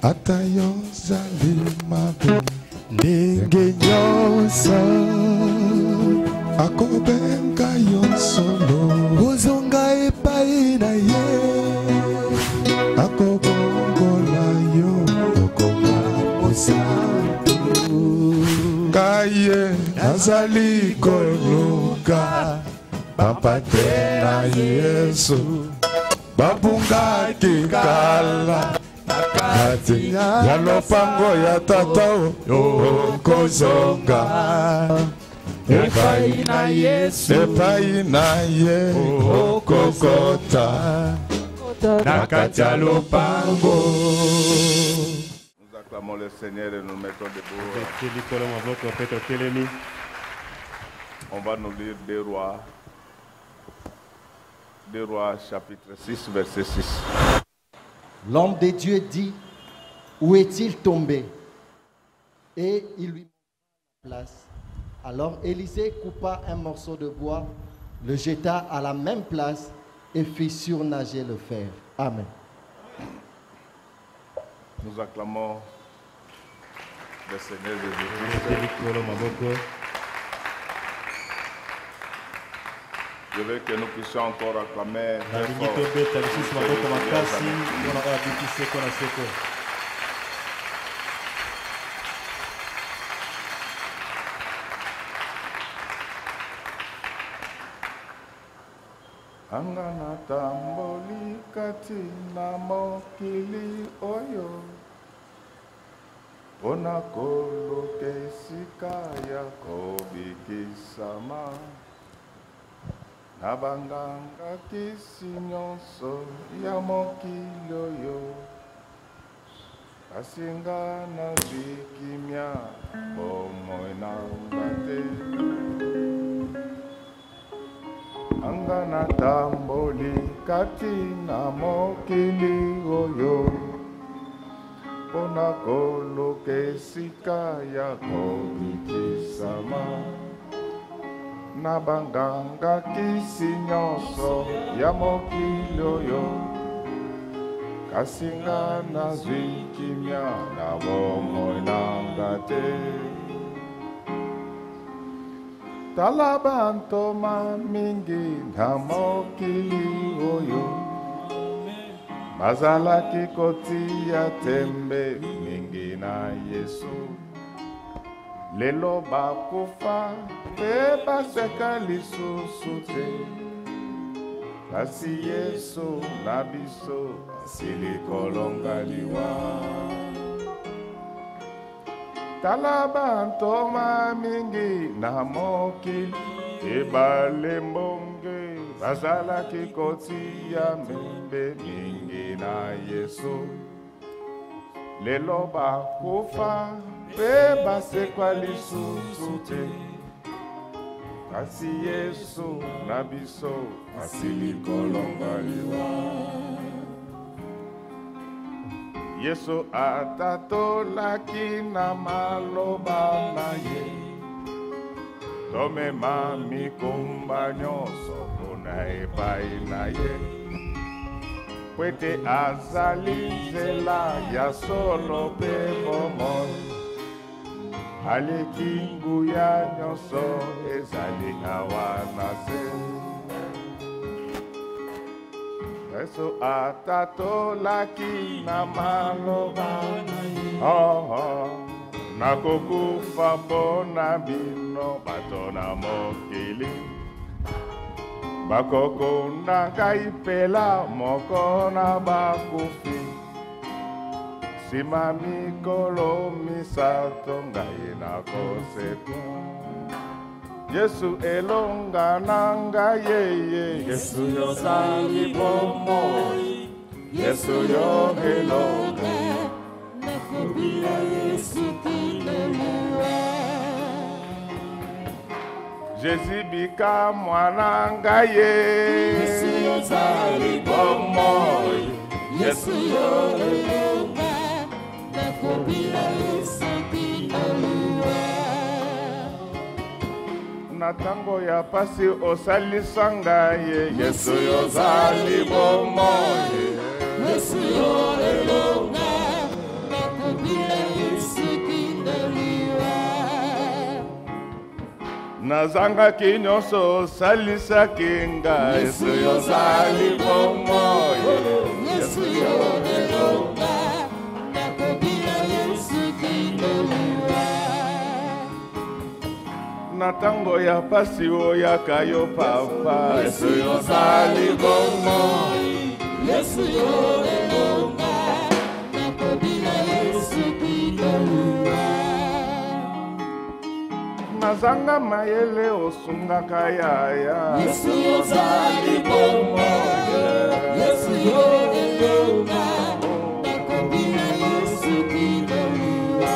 Atayo zalimabe ndenge nyonso akobenga yo solo ozonga epai na ye akobongola yo okoma mosantu kaye nazali koluka bapate na Yesu babungaki kala Ati ya lopango ya tatao okozonga epai na Yesu epai na ye okokota nakati ya lopango. Nous acclamons le Seigneur et nous mettons debout. On va nous lire Deux Rois chapitre 6 verset 6. L'homme de Dieu dit, où est-il tombé? Et il lui montra la place. Alors Élisée coupa un morceau de bois, le jeta à la même place et fit surnager le fer. Amen. Nous acclamons le Seigneur Jésus-Christ. Je veux que nous puissions encore acclamer. Angana tamboli kati na mokili oyo pona koloke sika ya kobikisama nabanganga kisi nyonso ya mokili oyo kasinga na bikimia bomoi na ngate angana tamboli kati na mokili oyo pona koloke sika ya kobikisama nabanganga kisi nyonso ya mokili oyo kasinga nazwi kimia na bomoi nanga te tala bantoma mingi na mokili oyo bazalaki kotia tembe mingi na Yesu lelo bakufa pe baseka lisusu te kasi Yesu na biso asili kolongaliwa tala bantoma mingi na mokili ebale mbonge bazalaki kotia membe mingi na Yesu lelo bakufa pe basekwa lisusu te kasi Yesu na biso asili kolongaliwa Yesu atatolaki na maloba na ye tomema mikumba nyonso mpona epai na ye pwete azali nzela ya solo mpe bomoi aleki nguya nyonso ezali awa na se Yesu atatolaki na maloba nakokufa mpona bino bato na mokili bakokunda ngai pela moko na bakufi nsima mikolo misato ngai nakoseka Yesu elonga na ngai yeye Yesu yozali bomoi Yesu yo elonga nakobila Yesu kinelewa Jésus bika mwana ngai Yesu yozali bomoi Yesu yo elonga nakobila Yesu kinelewa na tango ya pasi osalisa ngai Yesu yozali bomoi Yesu yo elonga nazangaki nyonso osalisaki ngai yesu yozali bongo yesu yo elonga nakobina yesu kinoluwa na ntango ya pasi oyaka yo papa yesu yozali bongo yesu yo elonga nakobina yesu kinoluwa nazanga mayele osungaka yaya yesu yozali bongo yesu yo elonga nakobina yesu kinoluwa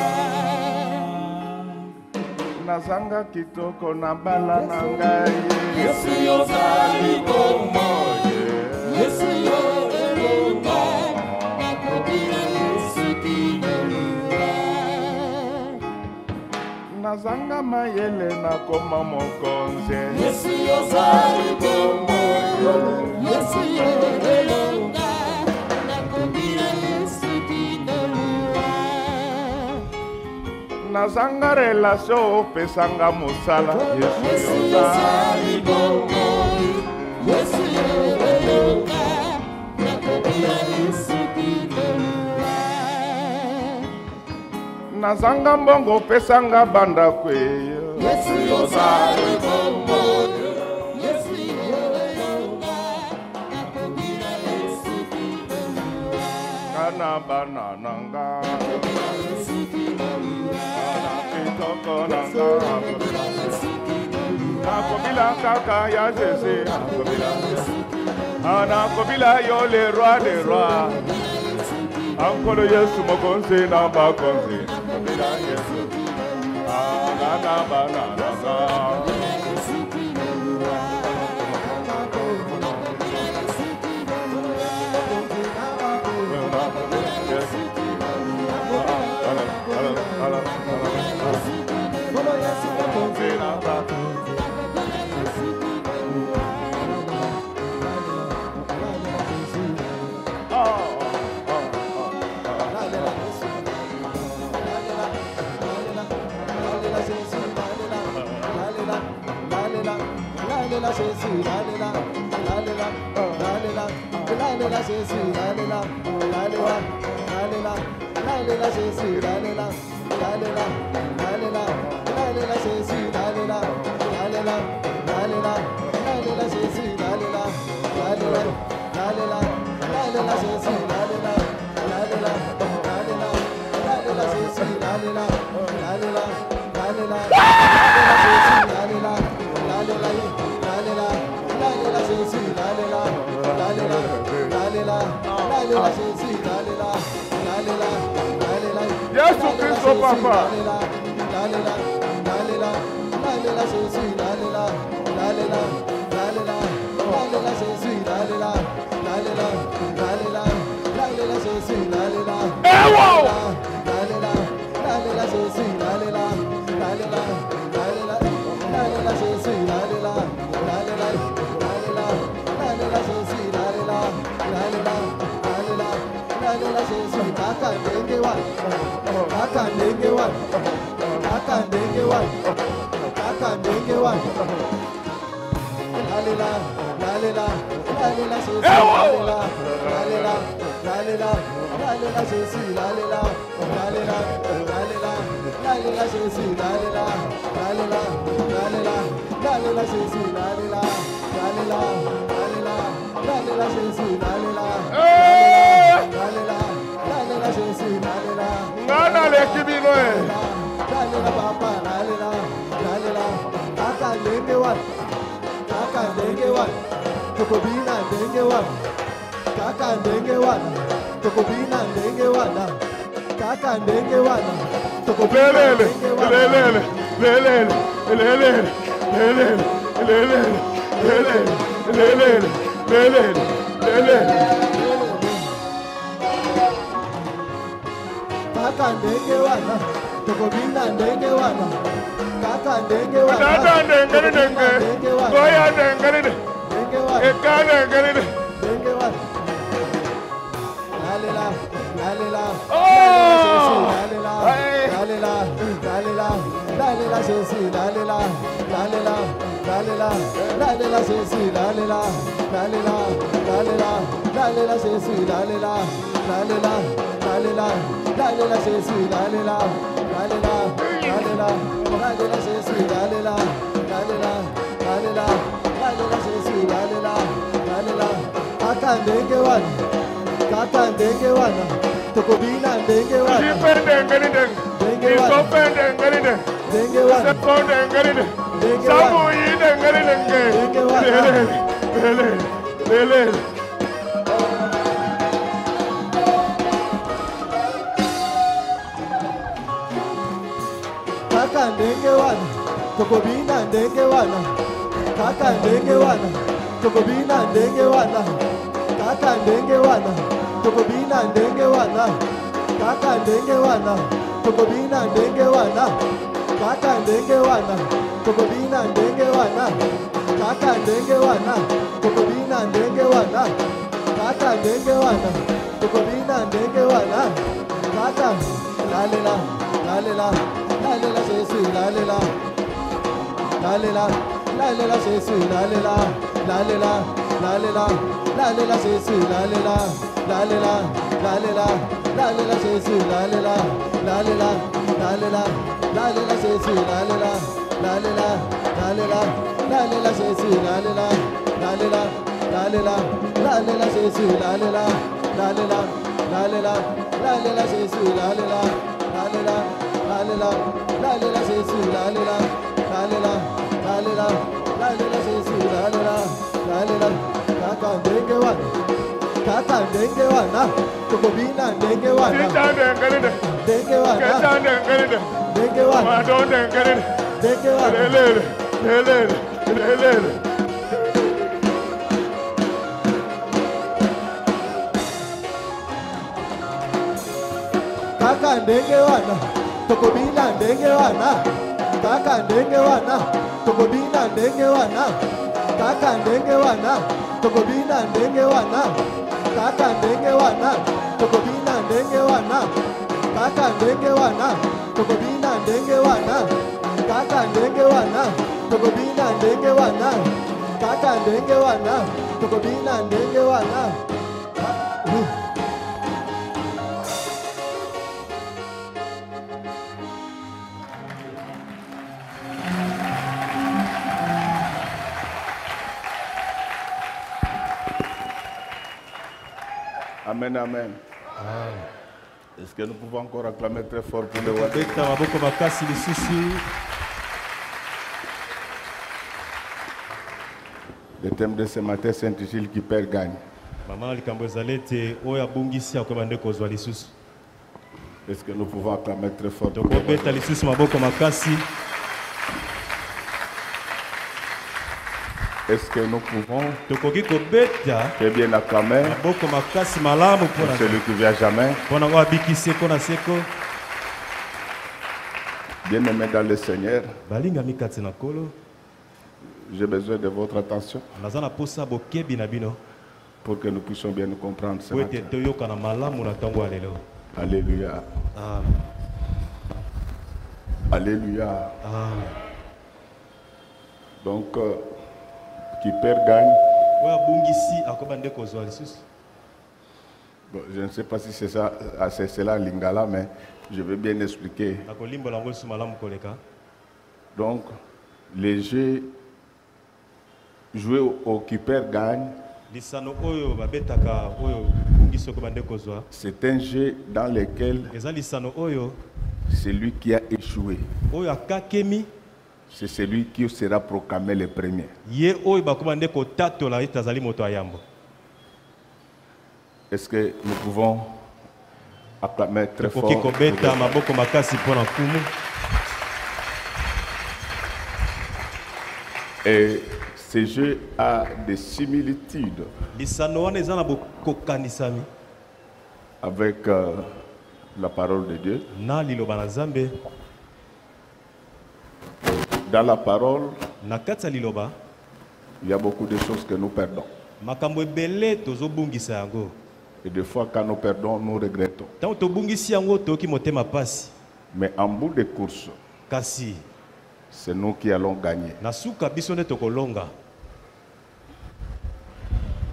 nazanga kitoko na bala na ngai yesu yozali bongo yesu yo elonga nakobina yesu kinoluwa nazanga mayele nakoma mokonzi yesu yozali bongo yesu yo elonga nakobina yesu kinoluwa nazanga relation opesanga mosala yesu yozali bongo yesu yo elonga nakobina yesu kinoluwa nazanga mbongo opesanga banda kweyo yesu yozali bongo yesu yo elonga nakobina yesu kinoluwa kana bana nanga kitoko nanga nakobila kaka ya Jésus nakobila yo le roi des rois ankolo yesu mokonzi na bakonzi nakobila yesu nana bana nanga Yesu Kristo papa ngana le kibino Jésus, lalela, lalela, lalela, lalela Jésus, lalela, lalela, lalela, lalela Jésus, lalela, lalela, lalela, lalela Jésus, lalela, lalela, lalela, lalela Jésus, lalela, lalela, lalela, lalela Jésus, lalela, lalela. Kaka ndenge wana, kaka ndenge wana, tukubina ndenge wana. Ndipende ngerinde. Ndipende ngerinde. Ndenge wana. Seponde ngerinde. Ndenge wana. Sabu yide ngerinde nge. Ndenge wana. Lele. Kaka ndenge wana, tukubina ndenge wana. Kaka ndenge wana, tukubina ndenge wana. Kaka ndenge wana, tukubina ndenge wana. Kaka ndenge wana, tukubina ndenge wana. Kaka ndenge wana, tukubina ndenge wana. Kaka ndenge wana, tukubina ndenge wana. Kaka ndenge wana, tukubina ndenge wana. Kaka lalela, lalela, lalela Jésus, lalela, lalela, lalela Jésus, lalela, lalela, lalela, lalela Jésus, lalela, lalela, lalela, lalela Jésus, lalela, lalela, lalela, lalela Jésus, lalela, lalela, lalela, lalela Jésus, lalela, lalela, lalela, lalela Jésus, lalela, lalela, lalela, lalela Jésus, lalela, lalela, lalela, lalela Jésus, lalela, lalela, lalela, lalela Jésus, lalela, lalela. Kaka ndenge wana, kaka ndenge wana, tukubina ndenge wana. Kitande ngerinde. Ndenge wana, Kitande ngerinde. ndenge wana, Madonde ngerinde. ndenge wana. Lele. Kaka ndenge wana, tukubina ndenge wana. Kaka ndenge wana, tukubina ndenge wana. Kaka ndenge wana, tukubina ndenge wana. Kaka ndenge wana, tukubina ndenge wana. Kaka ndenge wana, tukubina ndenge wana. Kaka ndenge wana, tukubina ndenge wana. Kaka ndenge wana, tukubina ndenge wana. Amen, amen. Est-ce que nous pouvons encore acclamer très fort pour le roi? Beta maboko makasi lisusu. Le thème de ce matin, c'est intitulé Qui perd gagne. Mama likambo ezalete oyo abungisi akoyeba nde kozwa lisusu. Est-ce que nous pouvons acclamer très fort pour le roi? Tokobeta lisusu maboko makasi. Est-ce que nous pouvons Tokoki kobeta très bien acclamer maboko makasi malamu pour mpona celui qui vient jamais? mpona ngo abikisi eko na seko. Bien-aimé dans le Seigneur, Balingami kati na kolo. j'ai besoin de votre attention Naza na posa bokebi na bino. pour que nous puissions bien nous comprendre ce Po ete matin. toyokana malamu na ntango ya lelo. Alléluia. Amen. Alléluia. Amen. Donc, qui perd gagne. Oyo abungisi akoyeba nde kozwa lisusu. Bon, je ne sais pas si c'est ça, c'est cela en lingala, mais je vais bien expliquer. Nakolimbola yango lisusu malamu koleka. Donc, les jeux joués au qui perd gagne, Lisano oyo babetaka oyo bungisi okoyeba nde kozwa. c'est un jeu dans lequel Eza lisano oyo celui qui a échoué, oyo akakemi c'est celui qui sera proclamé le premier. ye oyo bakoba nde kotatola ete azali moto ya yambo. Est-ce que nous pouvons acclamer très fort? Tokoki kobeta maboko makasi mpona nkumu. Et ce jeu a des similitudes Lisano wana eza na bokokanisami avec la parole de Dieu. na liloba na Nzambe. Dans la parole, Na kati ya liloba il y a beaucoup de choses que nous perdons. makambo ebele tozobungisa yango. Et des fois, quand nous perdons, nous regrettons. Ntango tobungisi yango toyoki motema pasi. Mais en bout de course, Kasi c'est nous qui allons gagner. Na suka biso nde tokolonga.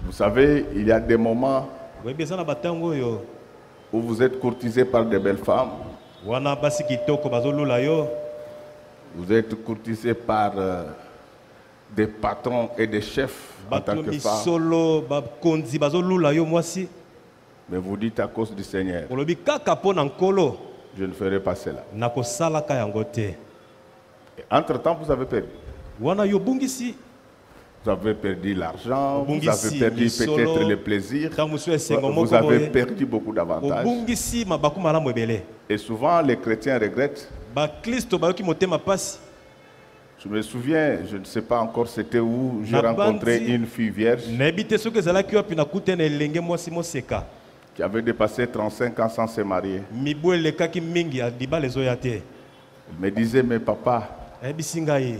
Vous savez, il y a des moments Oyebi eza na batango oyo où vous êtes courtisé par de belles femmes. wana basi kitoko bazolula yo. Vous êtes courtisé par des patrons et des chefs en tant que femme. Solo bakonzi bazolula yo mwasi. Mais vous dites à cause du Seigneur, Olobi kaka pona nkolo je ne ferai pas cela. nakosalaka yango te. Entre-temps, vous avez perdu. Wana yo bungisi Vous avez perdu l'argent, vous Obungisi, avez perdu lisolo, peut-être le plaisir, tamusu esengo vous moko avez boye. perdu beaucoup d'avantages. Obungisi mabaku malamu ebele. Et souvent, les chrétiens regrettent. Ba Kristo bayoki motema pasi. Je me souviens, je ne sais pas encore c'était où, j'ai Na rencontré bandi. une fille vierge Nayebi te soki ezalaki wapi nakutana elenge mwasi moseka. qui avait dépassé 35 ans sans se marier. Mibu elekaki mingi ya libala ezoya te. Elle me disait, mais papa, Ayebisi ngai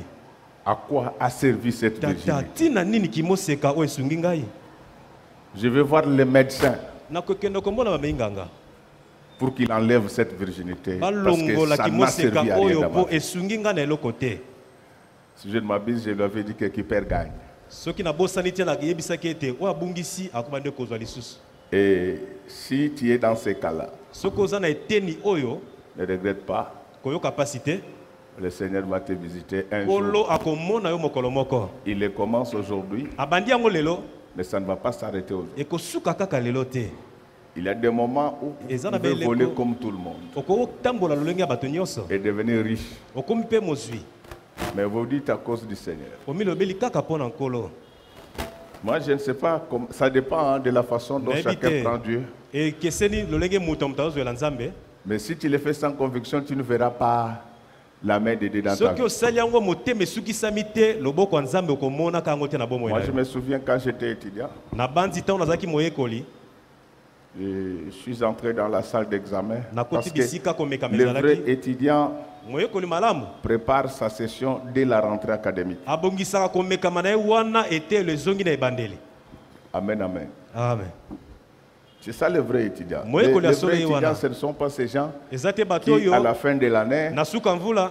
à quoi a servi cette tata virginité? tina nini kimoseka oyo esungi ngai. Je vais voir le médecin Nakokende komona baminganga. pour qu'il enlève cette virginité. Parce que Balongola ça n'a servi kimoseka à rien oyo dans ma po vie. esungi ngai na eloko te. Si je ne m'abuse, je lui avais dit que qui perd gagne. Soki nabosani te nakeyebisaki ete oyo abungisi akoba nde kozwa lisusu. Et si tu es dans ces cas-là, Soki oza na eteni oyo ne regrette pas, koyoka pasi te. le Seigneur va te visiter un jour. Kolo akomona yo mokolo moko. Il le commence aujourd'hui, Abandi yango lelo mais ça ne va pas s'arrêter aujourd'hui. ekosuka kaka lelo te. Il y a des moments où Et ça vous pouvez n'avait voler l'écho. comme tout le monde Okotambola lolenge ya bato nyonso. et devenir riche. Okomi mpe mozwi. Mais vous dites à cause du Seigneur. Omilobeli kaka mpo na nkolo. Moi, je ne sais pas, ça dépend de la façon dont Nayebi chacun te. prend Dieu. Ekeseni lolenge moto moto azozwela nzambe. Mais si tu le fais sans conviction, tu ne verras pas la main de Dieu dans ta Soki vie. osali yango motema esukisami te loboko ya nzambe okomonaka yango te na bomoi Moi, na je yo. me souviens quand j'étais étudiant, Nabandi ntango nazalaki moyekoli je suis entré dans la salle d'examen. Parce nakoti que bisika komekama le vrai ezalaki. étudiant Moyekoli malamu prépare sa session dès la rentrée académique. abongisaka komekama na ye wana etelo ezongi na ebandeli. Amen, amen. Amen. C'est ça le vrai étudiant. Moi, Les je connais vrais Wana. étudiants, ce ne sont pas ces gens Eza te bato qui, oyo à la fin de l'année, na suka mvula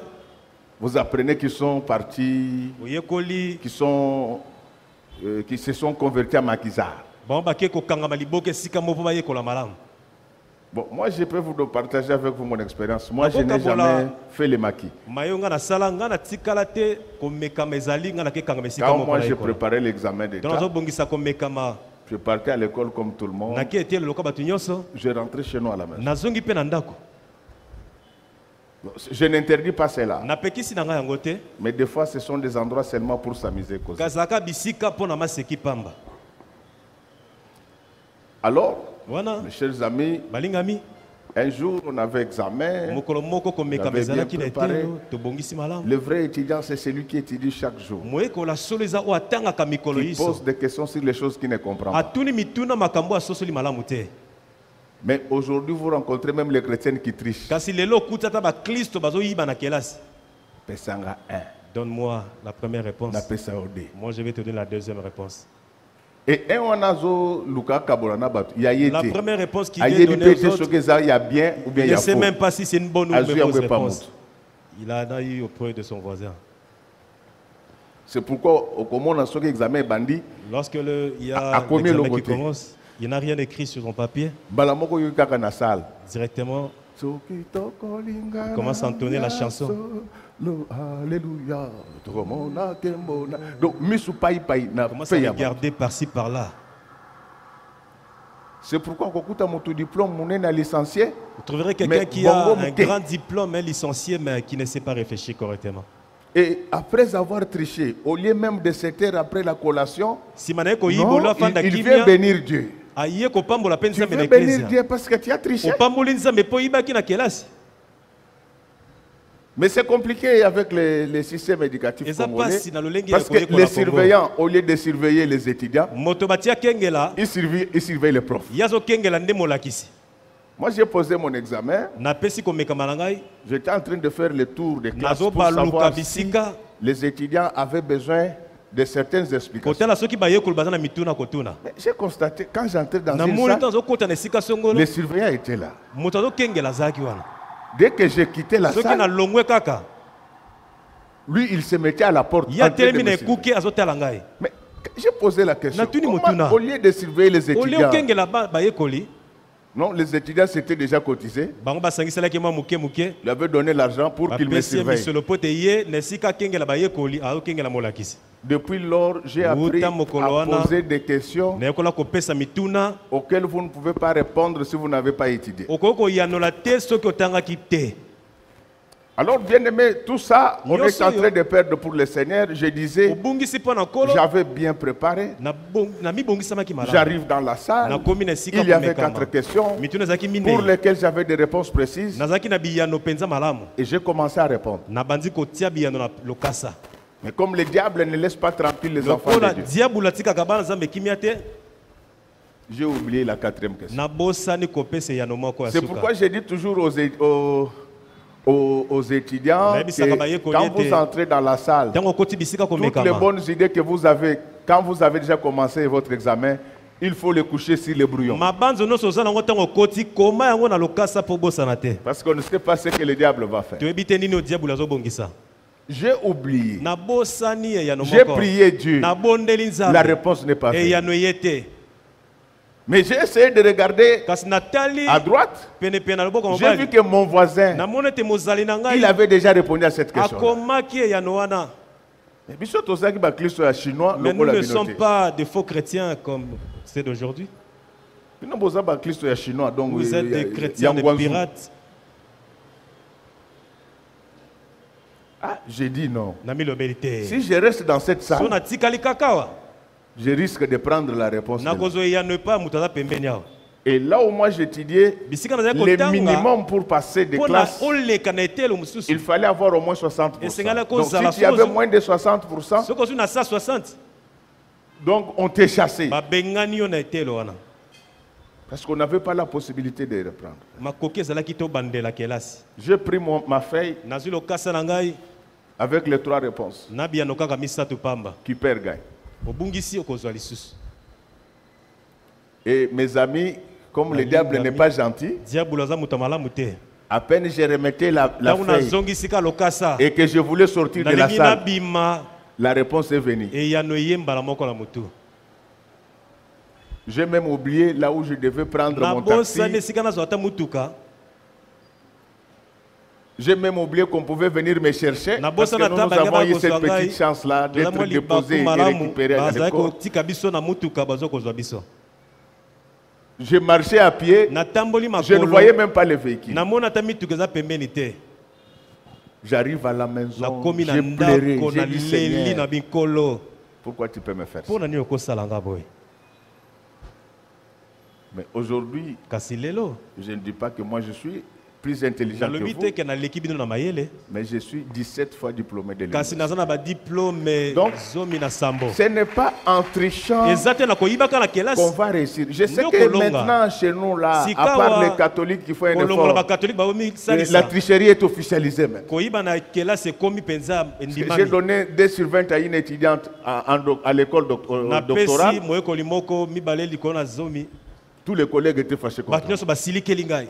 vous apprenez qu'ils sont partis, oyekoli qui se sont convertis à maquisards. bango bake kokangama liboke esika moko bayekola malamu. Bon, moi, je peux vous partager avec vous mon expérience. Moi, je n'ai Nakoka jamais fait les maquis. mayo nga nasala nga na tikala te komekama ezali nga nakekangama esika Quand moko moi, na je yekola. préparais l'examen Donc d'État, nazobongisa komekama je partais à l'école comme tout le monde. nake etelo lokola bato nyonso Je rentrais chez nous à la maison. nazongi mpe na ndako. Je n'interdis pas cela. Napekisi na ngai yango te Mais des fois, ce sont des endroits seulement pour s'amuser. causer. kazalaka bisika mpo na maseki pamba. Alors, Wana mes chers amis, balingami un jour, on avait examen. mokolo moko komekama J'avais ezalaki bien na préparé. etelo tobongisi malamu. Le vrai étudiant, c'est celui qui étudie chaque jour. moyekola solo eza oyo atangaka mikolo Qui yiso pose des questions sur les choses qu'il ne comprend pas. atuni mituna makambo asosoli malamu te. Mais aujourd'hui, vous rencontrez même les chrétiens qui trichent. Kasi lelo okuti ata baklisto bazoyiba na kelasi. Pesanga 1, Donne-moi la première réponse. napesa ode. Moi, je vais te donner la deuxième réponse. Et un wanazo luka kabolana batu. Ya La yete. première réponse qui A vient yedi donner aux pete autres, sokeza ya bien ou bien il ne ya sait faux. même pas si c'est une bonne ou une Azu ya mauvaise kwe pa réponse. mutu. Il en a eu auprès de son voisin. C'est pourquoi au komona soki examen bandi Lorsque il y À a combien l'examen le qui côté commence, il n'y a rien écrit sur son papier. bala moko yo kaka na salle. Directement, Soki tokolinga commence à entonner la chanson. Lo alléluia. Tokomona kembona. Donc misu pai pai na commence à pe ya. regarder par-ci, par-là. C'est pourquoi kokuta moto diplôme monene licencié. Vous trouverez quelqu'un Mais qui a bongo un mute. grand diplôme, un licencié, mais qui ne sait pas réfléchir correctement. Et après avoir triché, au lieu même de se taire après la collation, Si maneko non, yibola fanda il vient kimia, bénir Dieu. aye kopambola pe Tu nzambe na veux bénir eklezia. Dieu parce que tu as triché. Opamboli nzambe po yibaki na kelasi. Mais c'est compliqué avec les systèmes éducatifs Eza congolais. pasi na lolenge ya Parce que koyekola les Congo. surveillants, au lieu de surveiller les étudiants, Moto batia kengela, ils surveillent les profs. yazo kengela nde molakisi. Moi, j'ai posé mon examen. Na pesi komekama na ngai, J'étais en train de faire le tour des classes nazo pour baluka savoir si bisika. les étudiants avaient besoin de certaines explications. Kotala soki bayekolo baza na mituna kotuna. Mais j'ai constaté, quand j'entrais dans Na une moni salle, tanzo kota na esika songolo, les surveillants étaient là. moto azo kengela zaki wana. Dès que j'ai quitté la Soki na salle, longwe kaka, Lui, il se mettait à la porte. Ya en train de telemi me na surveiller. ekuke azotala ngai. Mais j'ai posé la question. Natuni Comment, motuna. au lieu de surveiller les Ole étudiants, okengela bayekoli. non, les étudiants s'étaient déjà cotisés. Bango basangiselaki mwa muke muke. Il avait donné l'argent pour qu'ils me Bapesi surveillent. misolo po te ye na esika akengela bayekoli aokengela molakisi. Depuis lors, j'ai appris Wuta à mokolo wana. poser des questions Nayekola kopesa mituna. auxquelles vous ne pouvez pas répondre si vous n'avez pas étudié. Okoki koyanola te soki otangaki te. Alors, bien aimé, tout ça, on est en Yoso train de perdre pour le Seigneur. Je disais, Obungisi mpo na kolo. j'avais bien préparé. Na mibongisamaki malamu. J'arrive dans la salle. Nakomi na esika Il y avait komekama. 4 questions Mituna ezalaki pour minei. lesquelles j'avais des réponses précises. Nazalaki na biyano penza malamu. Et j'ai commencé à répondre. Nabandi kotia biyano na lokasa. Mais comme le diable ne laisse pas tranquille les enfants Lokola de Dieu, diabula atikaka bana nzambe kimia te. j'ai oublié la 4e question. Nabosani kopesa eyano moko ya C'est suka. pourquoi j'ai dit toujours aux étudiants que quand vous entrez dans la salle, Ntango okoti bisika toutes les komekama. bonnes idées que vous avez, quand vous avez déjà commencé votre examen, il faut les coucher sur le brouillon. Mabanzo nyonso oza nango ntango okoti koma yango na lokasa mpo bosana te. Parce qu'on ne sait pas ce que le diable va faire. Toyebi te nini odiabula azobongisa. J'ai oublié. Nabosani eyano J'ai moko. prié Dieu. Nabondeli La nzambe. réponse n'est pas faite. Eyano eye te. Mais j'ai essayé de regarder Kasi natali à droite. penepene na loboko J'ai vu mobali. que mon voisin, Namoni ete mozali na il ngai avait déjà répondu à cette question. akomaki eyano wana. Mais biso tozaki ba Kristo ya chinois Mais nous lokola ne bino sommes te. pas des faux chrétiens comme c'est d'aujourd'hui. Bino boza ba Kristo ya chinois donc Vous êtes des chrétiens, des Yangwanzu. pirates. Ah, j'ai dit non. Nami lobeli te. Si je reste dans cette So salle, natikali kakawa. je risque de prendre la réponse. de là. Nakozwa eyano pa mutu aza pembeni awa. Et là où moi j'étudiais, Bisika nazali le kotanga minimum pour passer des mpo na classes, oleka na etelo mosusu. il fallait avoir au moins 60%. Et c'est là qu'on Donc si s'en tu avais fout. moins de 60%, Soki ozwi na 160 donc on t'est chassé. babengani yo na etelo wana. Parce qu'on n'avait pas la possibilité de reprendre. Makoki ezalaki tobandela kelasi. J'ai pris ma feuille Nazwi lokasa na ngai avec les 3 réponses. na biyano kaka misato pamba. Qui perd gagne. Obungisi okozwa lisusu. Et mes amis, comme le Amis, diable n'est amis. pas gentil, Diabolo aza mutu malamu te. à peine je remettais la Ntango feuille nazongisika lokasa et que je voulais sortir de la nalingi salle, nabima la réponse est venue. eyano eyembala moko na mutu. J'ai même oublié là où je devais prendre mon taxi. Nabosani esika nazwa ata mutuka. J'ai même oublié qu'on pouvait venir me chercher. Na Parce que bosa nous, na nous taba avons eu ngai cette kozwa ngai. petite chance-là d'être Tozamwa déposés libaku et malamu récupérés à bazali l'école. kotika biso na mutuka bazokozwa biso. Je marchais à pied, Natamboli je ne makolo. voyais même pas les véhicules. Namona ata mituka eza pembeni te. J'arrive à la maison, Nakomi na j'ai pleuré, ndako j'ai na dit leli na Seigneur, bikolo. pourquoi tu peux me faire ça? Mpo na nini okosala nga boye? Mais aujourd'hui, Kasi lelo je ne dis pas que moi je suis plus intelligent que nalobi vous, te ke naleki bino na mayele. mais je suis 17 fois diplômé de Kasi l'université. naza na badiplome Donc, zomi na sambo. Ce n'est pas en trichant Eza te na koyibaka na qu'on kelasi. va réussir. Je sais Nyo que kolonga. maintenant, chez nous, là, à Sika part wa les catholiques qui font un kolongola effort, bakatolike baomi la salisa. tricherie est officialisée même. Koyiba na kelasi ekomi penza J'ai endimami. donné 2 sur 20 à une étudiante à l'école Napesi doctorale. moyekoli moko mibale likolo na zomi. Tous les collègues étaient fâchés contre Bato moi. nyonso basilikeli ngai.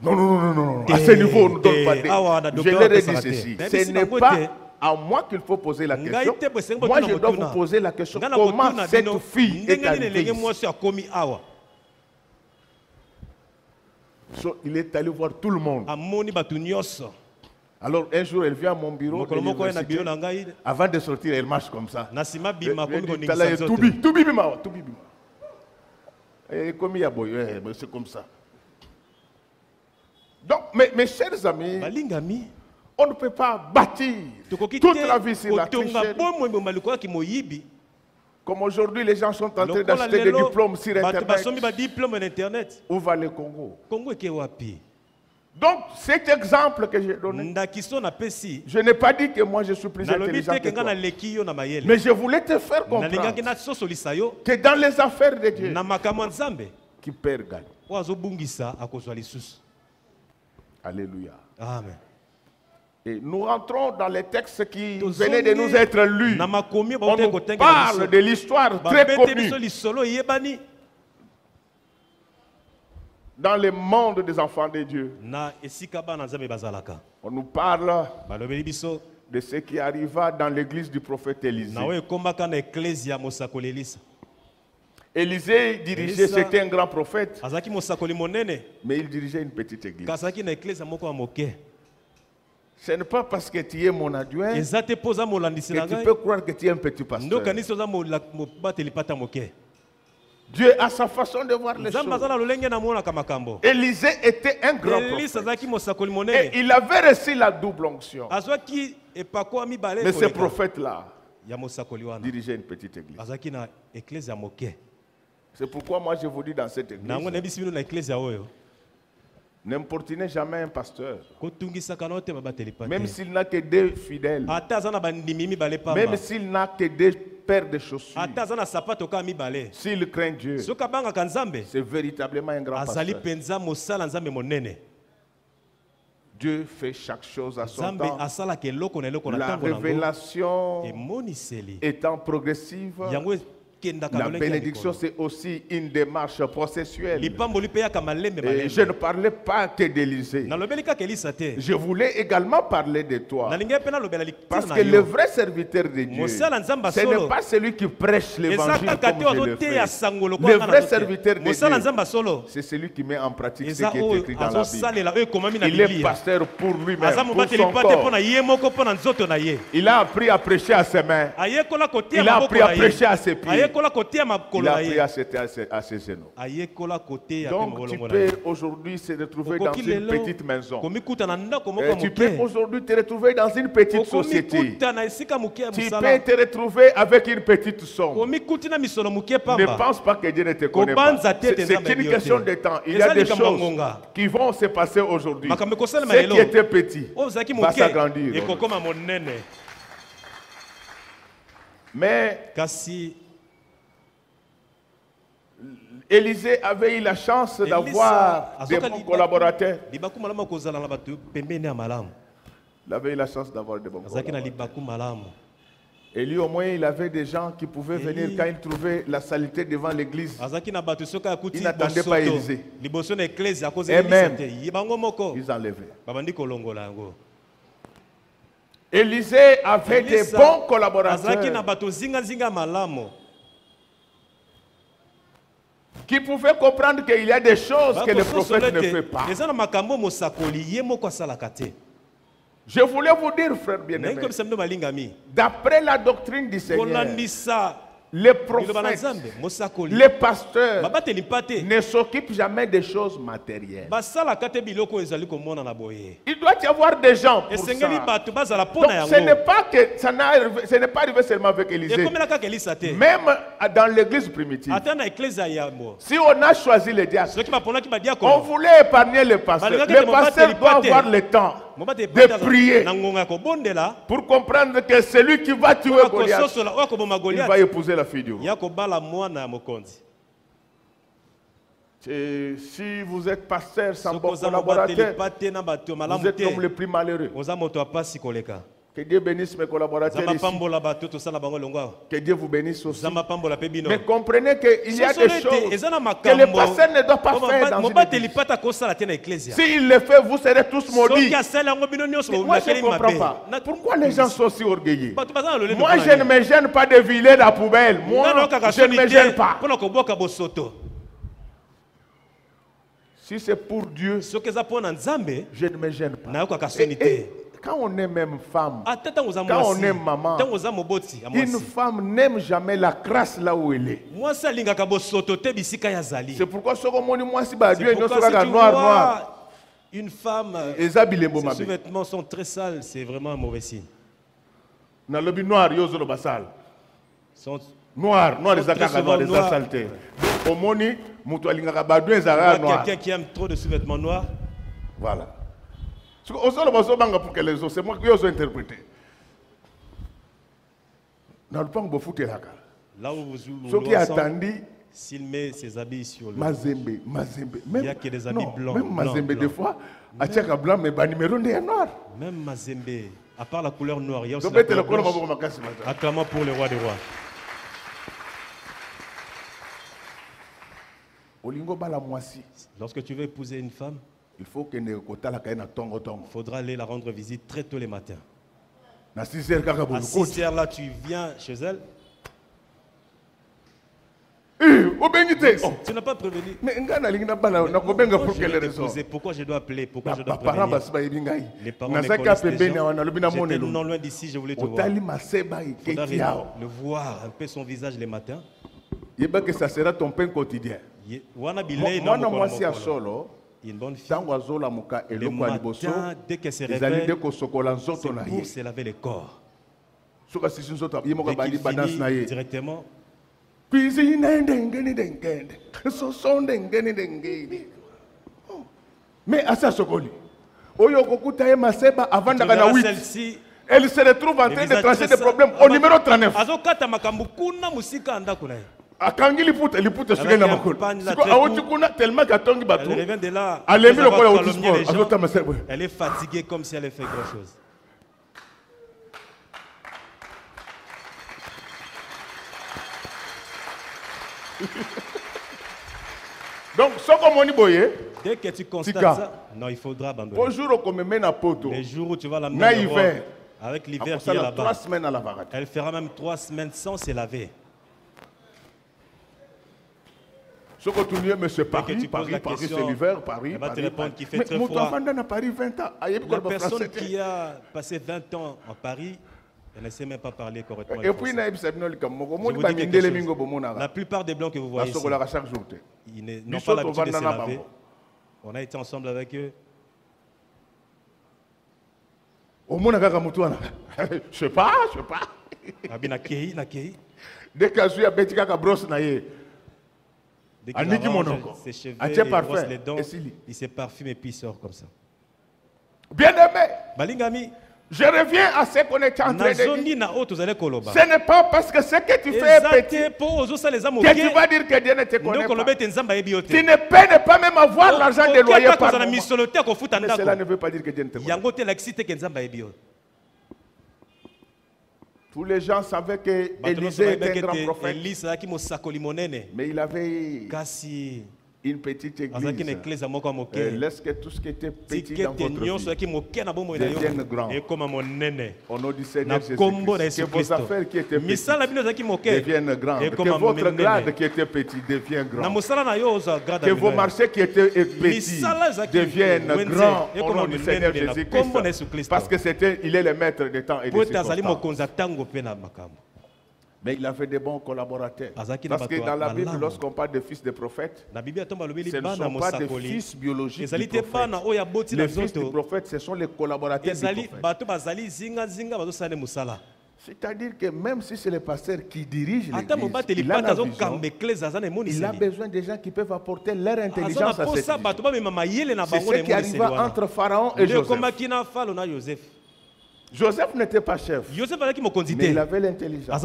Non, non, non, non, non. À ce niveau, on ne donne pas de... Awa, na Je docteur leur ai dit apesaka te. ceci. Nayebi Ce si n'est bango pas te. à moi qu'il faut poser la Ngai question. te bosengi Moi, botuna je dois motuna. vous poser la question. Nga na Comment kotuna cette bino, fille est ndenge nini arrivée elenge ici? mwasi akomi awa. So, il est allé voir tout le monde. Amoni bato nyonso. Alors, un jour, elle vient à mon bureau. de Mokolo moko ye na l'université. biro na ngai. Avant de sortir, elle marche comme ça. Na nsima bima Elle akomi dit, koningisa Tala, nzoto. Toubi bima, toubi bima. Et comme il y a boy, mais c'est comme ça. Donc, mes chers amis, Balingami. on ne peut pas bâtir Tokoki toute te la vie sur la kotonga tricherie. bomoi mboma likolaki moyibi. Comme aujourd'hui, les gens sont en train Lokola d'acheter des lelo, diplômes sur bato Internet. basomi badiplome na internet. Où va le Congo? Kongo eke wapi? Donc, cet exemple que j'ai donné, Ndakiso na pesi. je n'ai pas dit que moi je suis plus Nalobi intelligent te que ke nga toi. naleki yo na mayele. Mais je voulais te faire Nalingaki comprendre na sosolisa yo que dans les affaires de Dieu, na makambo ya Nzambe. qui perd gagne. Oyo azobungisa akozwa lisusu. Alléluia. Amen. Et nous rentrons dans les textes qui Tozongi venaient de nous être lus. na makomi On baute nous kotengela parle biso. de l'histoire très Babete biso connue lisolo yebani dans le monde des enfants de Dieu. na esika bana Nzambe bazalaka. On nous parle balobeli biso de ce qui arriva dans l'église du prophète Élisée. na oyo ekombaka na eklezia mosakoli Elisa. Élisée dirigeait, Elisa- c'était un grand prophète, azalaki mosakoli monene mais il dirigeait une petite église. kasi azalaki na eklezia moko ya moke. Ce n'est pas parce que tu es mon adjoint eza te mpo oza molandisi na que tu ngai peux croire que tu es un petit pasteur. ndokanisi oza mobateli pata moke. Dieu a sa façon de voir les nzambe aza choses. na lolenge namonaka makambo. Élisée était un grand Elisa prophète. azalaki mosakoli Et monene il avait reçu la double onction. azwaki epako ya mibale Mais ce koleka prophète-là ya mosakoli wana dirigeait une petite église. azalaki na eklezia moke. C'est pourquoi moi je vous dis dans cette nango église, nayebisi bino na eklezia oyo n'importunez jamais un pasteur. kotungisaka nao te babateli pa Même te s'il n'a que deux fidèles. ata aza na bandimi mibale Même pamba s'il n'a que deux paires de chaussures. ata aza na sapato kaka mibale S'il craint Dieu, soki abangaka nzambe c'est véritablement un grand azali pasteur. mpenza mosala nzambe monene. Dieu fait chaque chose à son nzambe temps. asalaka eloko na eloko na La ntango nango révélation emoniseli étant progressive, yango ekendaka la lolenge ya bénédiction likolo. c'est aussi une démarche processuelle. lipamboli mpe yaka malembe Et je ne malembe parlais pas que d'Élysée. nalobeli kaka elisa te Je voulais également parler de toi. nalingai mpe nalobela Parce litina que na le yo vrai serviteur de Dieu, mosala nzambe ce solo n'est pas celui qui prêche eza l'évangile kaka te comme je le azoteya fais. sango Le lokola vrai serviteur de mosala Dieu, nzambe solo c'est celui qui met en pratique ce eza qui est oyo écrit dans la Bible. azosalela oyo ekomami na Il est biblia pasteur pour lui-même, aza pour mobateli son mpa te mpo corps. na ye moko mpo na nzoto na ye Il a appris à prêcher à ses mains. ayekola koteya Il a maboko appris à na prêcher ye à ses pieds. ayekola koteya Il makolo a na appris ye à ses genoux. ayekola koteya mpe Donc tu molongo na ye peux aujourd'hui se retrouver dans okoki une lelo petite maison. komikuta na ndako moko Et ya tu peux moke aujourd'hui te retrouver dans une petite société. okomikuta na esika moke ya Tu peux mosala te retrouver avec une petite somme. komikuti na misolo moke Ne pamba pense pas que Dieu ne te connaît pas. Kobanza te te C'est nzambe une yo question te. de temps. Il y Eza a des likambo ya choses ngonga. qui vont se passer aujourd'hui. makambo ekosalema Ce lelo qui était petit oyo ozalaki va moke s'agrandir. ekokoma monene Mais kasi Élisée avait eu la chance d'avoir Elisa des azoka bons collaborateurs. libaku malamu akozala na bato pembeni ya malamu Il avait eu la chance d'avoir des bons azalaki na collaborateurs. libaku malamu Et lui, au moins, il avait des gens qui pouvaient Eli- venir quand il trouvait la saleté devant l'église. azalaki na bato soki akuti Il n'attendait pas bosoto Élisée. liboso na eklesi Et akozelisa même- te ye bango moko Ils enlevaient. babandi kolongola yango Élisée avait des Elisa bons azalaki na collaborateurs bato zingazinga malamu qui pouvaient comprendre qu'il y a des choses que le Bakososola prophète ne te, fait pas. eza na makambo mosakoli ye moko asalaka te Je voulais vous dire, frère naye bien-aimé, koyebisa bino balingami d'après la doctrine du Seigneur, kolandisa les liloba na prophètes, nzambe mosakoli les pasteurs babateli mpa te ne s'occupent jamais des choses matérielles. basalaka te biloko oyo ezali komona na boye Il doit y avoir des gens pour esengeli ça. bato bazala mpo Donc na ce n'est yango pas que ce n'est pas arrivé seulement avec Élisée. ekomela kaka elisa te Même dans l'église primitive, ata na eklezia ya yambo si on a choisi les diacres, soki baponaki on badiakono voulait épargner les pasteurs. Balingaki Les te pasteurs mobateli doivent pate. avoir le temps mobate de prier na ngonga ya kobondela pour comprendre que celui qui va tuer oyo Goliath, akososola oyo akoboma il goliath va épouser la fille du roi. ya kobala mwana ya mokonzi Et si vous êtes pasteur sans soki bon oza mobateli collaborateur, pa te na bato vous malamu êtes l'homme te le plus malheureux. oza moto ya pasi koleka Que Dieu bénisse mes collaborateurs zamba ici. pambola bato tosala bango elongo awa Que Dieu vous bénisse aussi. zamba pambola mpe bino Mais comprenez qu'il y a des Sosolo ete, choses eza na que le makambo pasteur ne doit pas faire dans une mobateli église. pata kosala te na eklesia S'il le fait, vous serez tous maudits. soki asali yango bino nyonso Moi, je ne bakeli comprends mabe pas. Pourquoi les gens sont si orgueilleux? bato baza na lolendo Moi, je ne me gêne pas de vider la poubelle. Moi, je ne me gêne pas. mpona koboka bosoto Si c'est pour Dieu, soki eza mpo na nzambe je ne me gêne pas. nayokaka soni Et te quand on est même femme, ata ntango oza quand on mwasi aime maman, ntango oza moboti ya une mwasi femme n'aime jamais la crasse là où elle est. mwasi alingaka bosoto te bisika ye azali C'est pourquoi ce qu'on dit, moi, si bah, Dieu C'est est pourquoi si tu noir, noir. vois une femme, Et ça, bilembo ses mabe. sous-vêtements sont très sales, c'est vraiment un mauvais signe. Dans le noir, yo zolo basal. Sont- Noir, noir, les Très akaka souvent noir, les noir. saletés. Au moni, mutu alingaka badou Tu ezara vois noir. quelqu'un qui aime trop de sous-vêtements noirs, Voilà. Au sol, baso banga pour que les autres, c'est moi qui os interprété. Dans le pan bofu telaka. là où vous jouez Ce qui attendit s'il met ses habits sur le... Mazembe, Mazembe. Il y a que des habits blancs, Même blancs, Mazembe, blancs. des fois, Atiaka blanc, mais bas numéro est noir. Même Mazembe, à part la couleur noire, il y a aussi Donc, la mettez le couleur colon blanche. ma makasi mata. Acclamons pour le roi des rois. Olingo bala mwasi. Lorsque tu veux épouser une femme, Il faut que nous Il faudra aller la rendre visite très tôt les matins. À 6 heures, À 6 heures là, tu viens chez elle. Tu n'as pas prévenu. Mais pourquoi je dois appeler? Pourquoi je dois prévenir? Les parents me connaissent déjà. J'étais non loin d'ici, je voulais te voir. Il faudra le voir un peu son visage les matins. Que ça sera ton pain quotidien. Moi, si à solo, une bonne fille. Le matin, dès qu'elle se réveille, c'est pour se laver le corps. Dès qu'il finit directement, mais à ça, celle-ci, elle se retrouve en train de tracer des problèmes au numéro 39. Akangi liputa suge na makolo. Siko awuti kuna tellement katongi bato. Elle revient de là. Elle est fatiguée comme si elle avait fait grand chose. Donc, ce qu'on m'a dit, dès que tu constates ça, non, il faudra abandonner. Bonjour, on me met à poto. Les jours où tu vas l'amener avec l'hiver qui est là-bas, 3 semaines à la varate. Elle fera même 3 semaines sans se laver. Ce que tu dis, mais c'est Paris, c'est l'hiver, Paris. Elle va te répondre qu'il fait très froid. La personne qui a passé 20 ans en Paris, elle ne sait même pas parler correctement. Et puis, la plupart des blancs que vous voyez ici, ils n'ont pas l'habitude de se laver. On a été ensemble avec eux. Je sais pas. Dès que je suis à Betika, brosse naïe. Dès qu'il arrange ses cheveux, il brosse les dents, il se parfume et puis il sort comme ça. Bien aimé, Balingami, je reviens à ce qu'on est en train de dire. Ce n'est pas parce que ce que tu fais est petit que tu vas dire que Dieu ne te connaît pas. Tu ne peux pas même avoir l'argent de loyer par mois. Mais cela ne veut pas dire que Dieu ne te connaît pas. Tous les gens savaient que Élisée était un grand prophète. Mais il avait une petite église. Laisse que tout ce qui était petit dans votre vie devienne grand. Au nom du Seigneur Jésus-Christ. Que vos affaires qui étaient petites deviennent grandes. Que votre grade qui était petit devienne grand. Que vos marchés qui étaient petits deviennent grands. Au nom du Seigneur Jésus-Christ. Parce que il est le maître des temps et des circonstances. Mais il avait des bons collaborateurs. Parce que dans la Bible, lorsqu'on parle de fils de prophète, ce ne sont pas des fils biologiques du prophète. Les fils du prophète, ce sont les collaborateurs du prophète. C'est-à-dire que même si c'est le pasteur qui dirige l'église, il a la vision, il a besoin des gens qui peuvent apporter leur intelligence à cette vision. C'est ce qui arriva entre Pharaon et Joseph. Joseph n'était pas chef, mais il avait l'intelligence.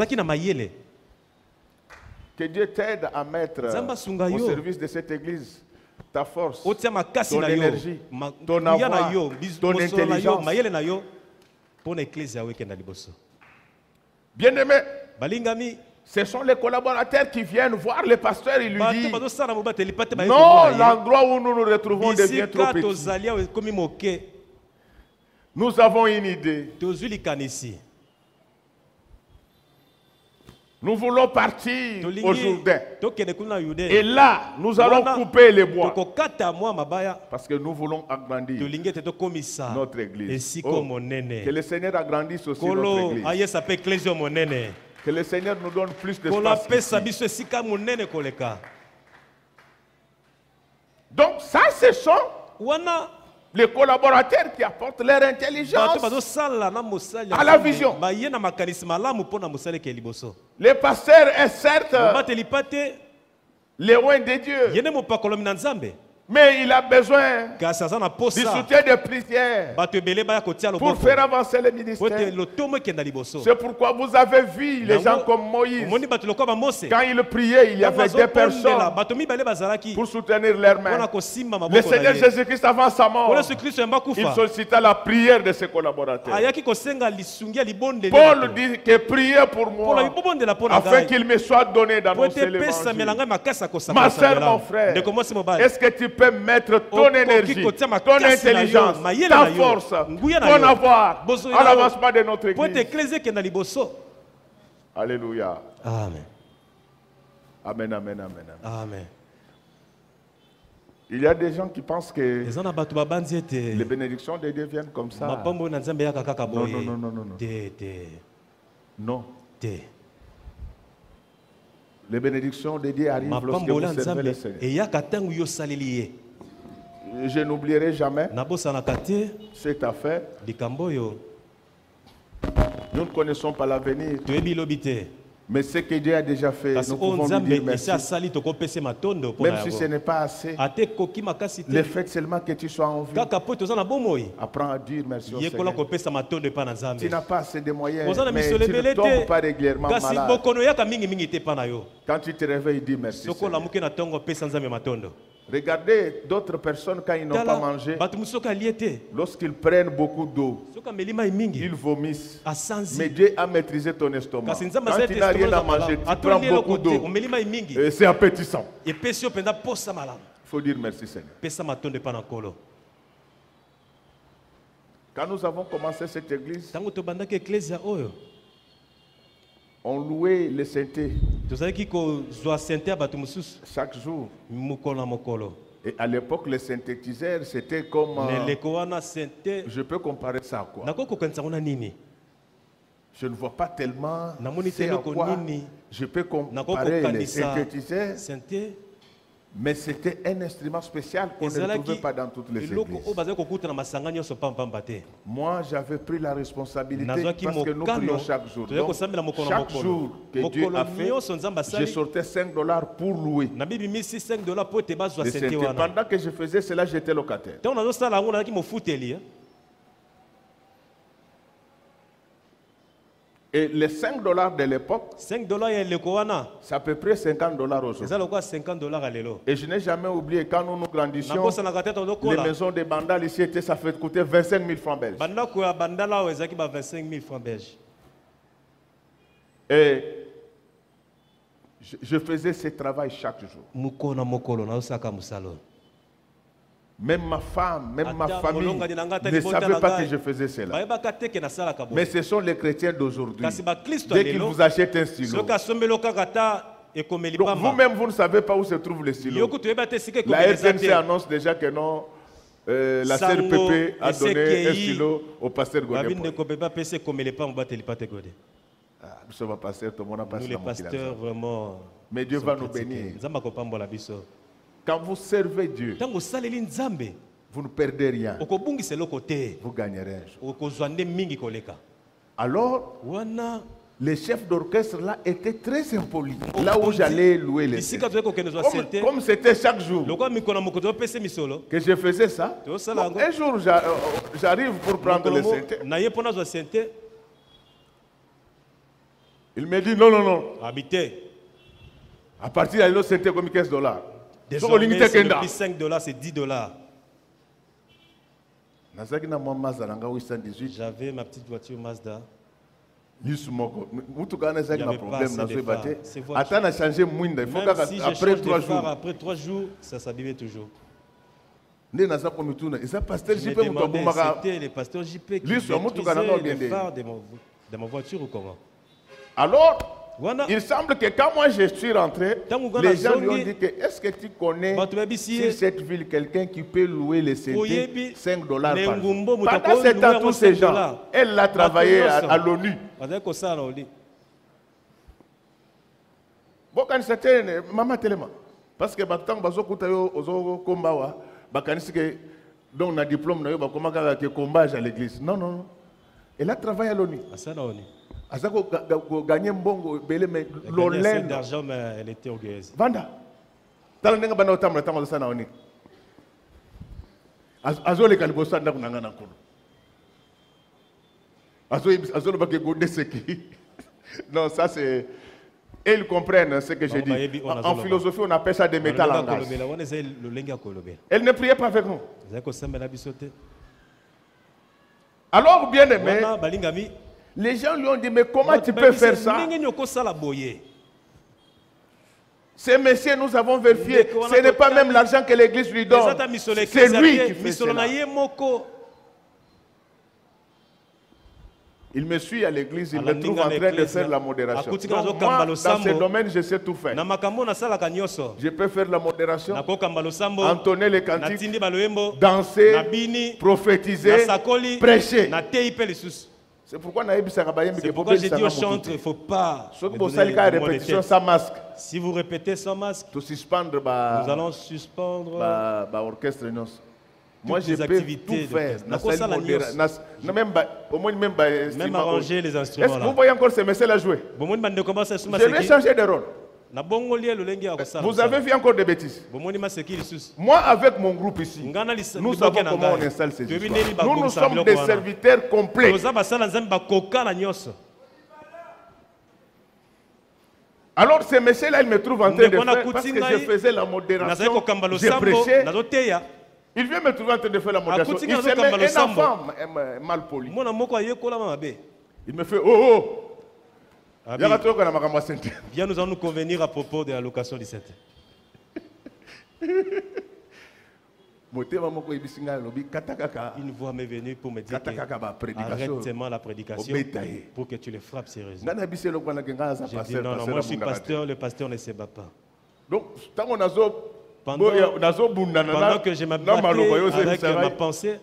Que Dieu t'aide à mettre au service de cette église ta force, ton énergie, ton avoir, ton intelligence. Bien-aimé, ce sont les collaborateurs qui viennent voir le pasteur et lui disent non, l'endroit où nous nous retrouvons devient trop petit. Nous avons une idée. Nous voulons partir au Jourdain. Et là, nous allons couper les bois. Parce que nous voulons agrandir notre église. Que le Seigneur agrandisse aussi notre église. Que le Seigneur nous donne plus d'espace. Donc ça, ce sont les collaborateurs qui apportent leur intelligence à la vision. Le pasteur est certes loin de Dieu, mais il a besoin du soutien des prières pour faire avancer le ministère. C'est pourquoi vous avez vu les gens comme Moïse. Quand il priait, il y avait des personnes pour soutenir leurs mains. Le Seigneur Jésus-Christ, avant sa mort, il sollicita la prière de ses collaborateurs. Paul dit que priez pour moi afin qu'il me soit donné d'annoncer l'évangile. Ma soeur, mon frère, est-ce que tu peux mettre ton énergie, ton intelligence, ta force, ton avoir à l'avancement de notre Église. Alléluia. Amen. Amen, amen, amen, amen. Amen. Il y a des gens qui pensent que les bénédictions de Dieu viennent comme ça. Non, non, non, non, non, non. Non. Les bénédictions de Dieu arrivent lorsque vous servez le Seigneur. Je n'oublierai jamais cette affaire. Nous ne connaissons pas l'avenir. Mais ce que Dieu a déjà fait, nous pouvons lui dire merci. Même si ce n'est pas assez, le fait seulement que tu sois en vie, apprends à dire merci au Seigneur. Tu n'as pas assez de moyens, mais tu ne tombes pas régulièrement malade. Quand tu te réveilles, dis merci Seigneur. Regardez d'autres personnes quand ils n'ont pas mangé, lorsqu'ils prennent beaucoup d'eau, ils vomissent. Mais Dieu a maîtrisé ton estomac. Quand tu n'as rien à manger, tu prends beaucoup d'eau. C'est appétissant. Il faut dire merci Seigneur. Quand nous avons commencé cette église, on louait les synthés chaque jour. Et à l'époque, les synthétiseurs, c'était comme... je peux comparer ça à quoi? Je ne vois pas tellement c'est à quoi je peux comparer les synthétiseurs. Mais c'était un instrument spécial qu'on ne trouvait pas dans toutes les églises. Moi, j'avais pris la responsabilité parce que nous prions chaque jour. Donc, chaque jour que Dieu a fait, je sortais $5 pour louer. Et pendant que je faisais cela, j'étais locataire. Et les $5 de l'époque, c'est à peu près $50 aujourd'hui. Et je n'ai jamais oublié, quand nous nous grandissions, les maisons de Bandal ici, ça fait coûter 25 000 francs belges. Et je faisais ce travail chaque jour. Même ma femme, même ma famille ne savait pas que je faisais cela. Mais ce sont les chrétiens d'aujourd'hui. Dès qu'ils vous achètent un stylo, vous-même vous ne savez pas où se trouve le stylo. La RTNC annonce déjà que non, la sœur Pépé a donné un stylo au pasteur Godé. Nous les pasteurs, vraiment. Mais Dieu va nous bénir. Quand vous servez Dieu, vous ne perdez rien. Vous gagnerez un jour. Alors, les chefs d'orchestre là étaient très impolis. Là où j'allais louer les saints. Comme c'était chaque jour que je faisais ça, un jour j'arrive pour prendre le synthé. Il me dit non, non, non. À partir de là, c'était comme $15. Désormais, c'est le prix $5, c'est $10. J'avais ma petite voiture Mazda. Il n'y avait pas assez de phare. Après 3 jours. Après 3 jours, ça s'abîmait toujours. C'était le pasteur JP qui maîtrisait les phares de ma voiture ou comment? Alors, il semble que quand moi je suis rentré, les gens lui ont dit que est-ce que tu connais sur cette ville quelqu'un qui peut louer les synthés $5 par jour? Pendant ce temps, tous ces gens, elle a travaillé à l'ONU. Bon, quand c'était maman tellement, parce que tant que bazokuta yo ozo kombawa, bakanisi que donc na diplôme na yo ba comment que combat à l'église. Non, non, non. Elle a travaillé à l'ONU. Azako gagné mbongo belé mais l'olène d'argent mais elle était orgueilleuse. Vanda. Tala nenga bana otamla tango sana oni. Azo le kalibosa ndaku nangana kono. Azo le baké godé seki. Non, ça c'est ils comprennent ce que je dis. En philosophie, on appelle ça des métalangages. Elle ne priait pas avec nous. Alors, bien aimé, les gens lui ont dit, mais comment tu peux faire ça? Ces messieurs, nous avons vérifié. Ce n'est pas même l'argent que l'église lui donne. C'est lui qui fait cela. Il me suit à l'église, il me trouve en train de faire la modération. Donc moi, dans ce domaine, je sais tout faire. Je peux faire la modération, entonner les cantiques, danser, prophétiser, prêcher. C'est pourquoi j'ai dit aux chantres, il ne faut pas répétition sans masque. Si vous répétez sans masque, nous allons suspendre l'orchestre. Moi, je peux tout faire. Même arranger les instruments. Est-ce que vous voyez encore ces messieurs-là jouer? Je vais changer de rôle. Vous avez vu encore des bêtises? Moi, avec mon groupe ici, nous savons comment on installe ces histoires. Nous sommes des serviteurs complets. Alors ces messieurs-là, ils me trouvent en train de faire, parce que je faisais la modération, je prêchais. Il vient me trouver en train de faire la modération. Il se met un enfant mal poli. Il me fait oh. Viens, nous allons nous convenir à propos de la location du Saint. Une voix m'est venue pour me dire arrête seulement la prédication pour que tu les frappes sérieusement. J'ai dit non, moi je suis pasteur, le pasteur ne se bat pas. Donc, pendant que je m'abattais avec ma pensée,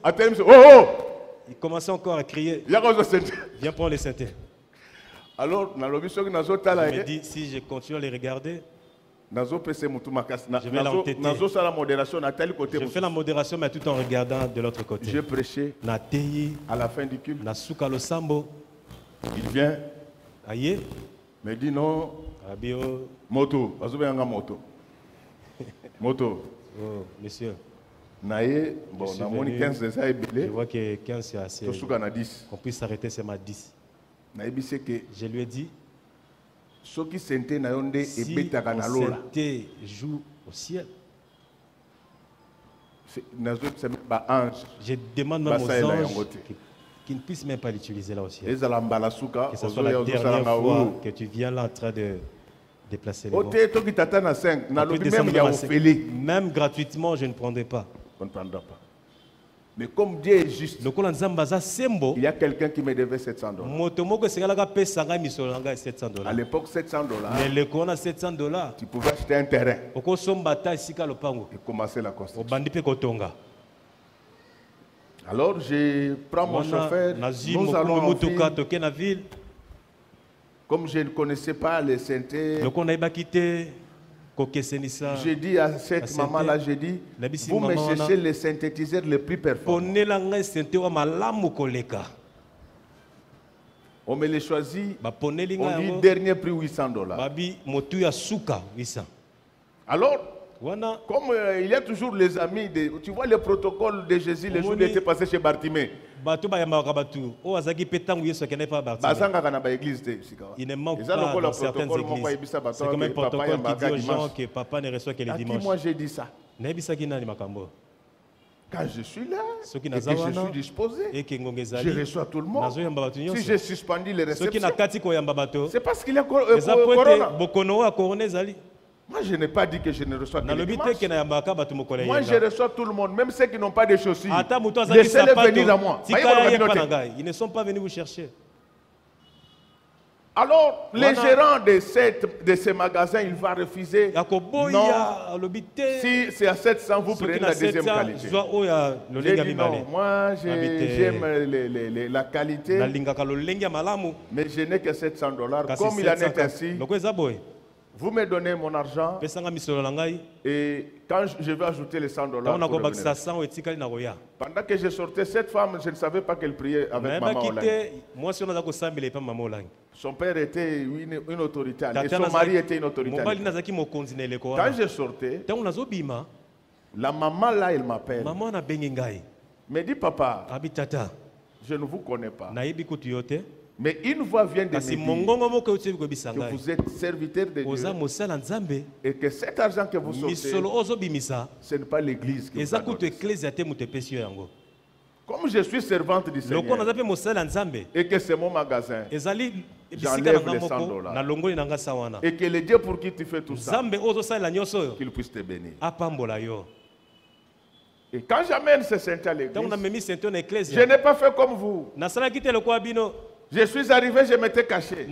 il commençait encore à crier, viens prendre les synthés. Alors, je me dis, si je continue à les regarder, je vais l'entêter. Je fais la modération, mais tout en regardant de l'autre côté. Je prêchais à la fin du culte. Il vient, me dit non, moto. Oh, monsieur. Bon, je vois que 15 c'est assez. Qu'on puisse s'arrêter, c'est ma 10. Je lui ai dit, si on joue au ciel, je demande même aux anges qui ne puissent même pas l'utiliser là au ciel. Que ce soit la dernière fois que tu viens là en train de déplacer les mots. Même gratuitement, je ne prendrai pas. On ne prendra pas. Mais comme Dieu est juste, il y a quelqu'un qui me devait $700. À l'époque, $700, tu pouvais acheter un terrain et commencer la construction. Alors, je prends mon chauffeur, nous allons en ville. Comme je ne connaissais pas les synthés, j'ai dit à cette maman-là, j'ai dit, vous me cherchez les synthétiseurs les plus performants. On me les choisit, on dit dernier prix $800. Alors, comme il y a toujours les amis, tu vois le protocole de Jésus, les jours où il était passé chez Bartimée. Il ne manque pas dans certaines églises. C'est comme un protocole qui dit aux gens que papa ne reçoit que les dimanches. Moi j'ai dit ça. Quand je suis là et que je suis disposé, je reçois tout le monde. Si j'ai suspendu les réceptions, c'est parce qu'il y a corona. Moi, je n'ai pas dit que je ne reçois que les dimanches. Moi, je reçois tout le monde, même ceux qui n'ont pas de chaussures. Laissez-les venir à moi. Ils ne sont pas venus vous chercher. Alors, les gérants de ces magasins, ils vont refuser. Non, si c'est à 700, vous prenez la deuxième qualité. J'ai dit non, moi j'aime la qualité, mais je n'ai que $700. Comme il en est ainsi, vous me donnez mon argent et quand je vais ajouter les $100, pendant que je sortais, cette femme, je ne savais pas qu'elle priait avec maman online. Son père était une autorité et son mari était une autorité. Quand je sortais, la maman là, elle m'appelle. Me dit, papa, je ne vous connais pas. Mais une voix vient de me dire que vous êtes serviteur de Dieu et que cet argent que vous sortez, ce n'est pas l'église qui vous a donné. Comme je suis servante du Seigneur et que c'est mon magasin, j'enlève les $100. Et que le Dieu pour qui tu fais tout ça, qu'il puisse te bénir. Et quand j'amène ce Saint à l'église, je n'ai pas fait comme vous. Je suis arrivé, je m'étais caché.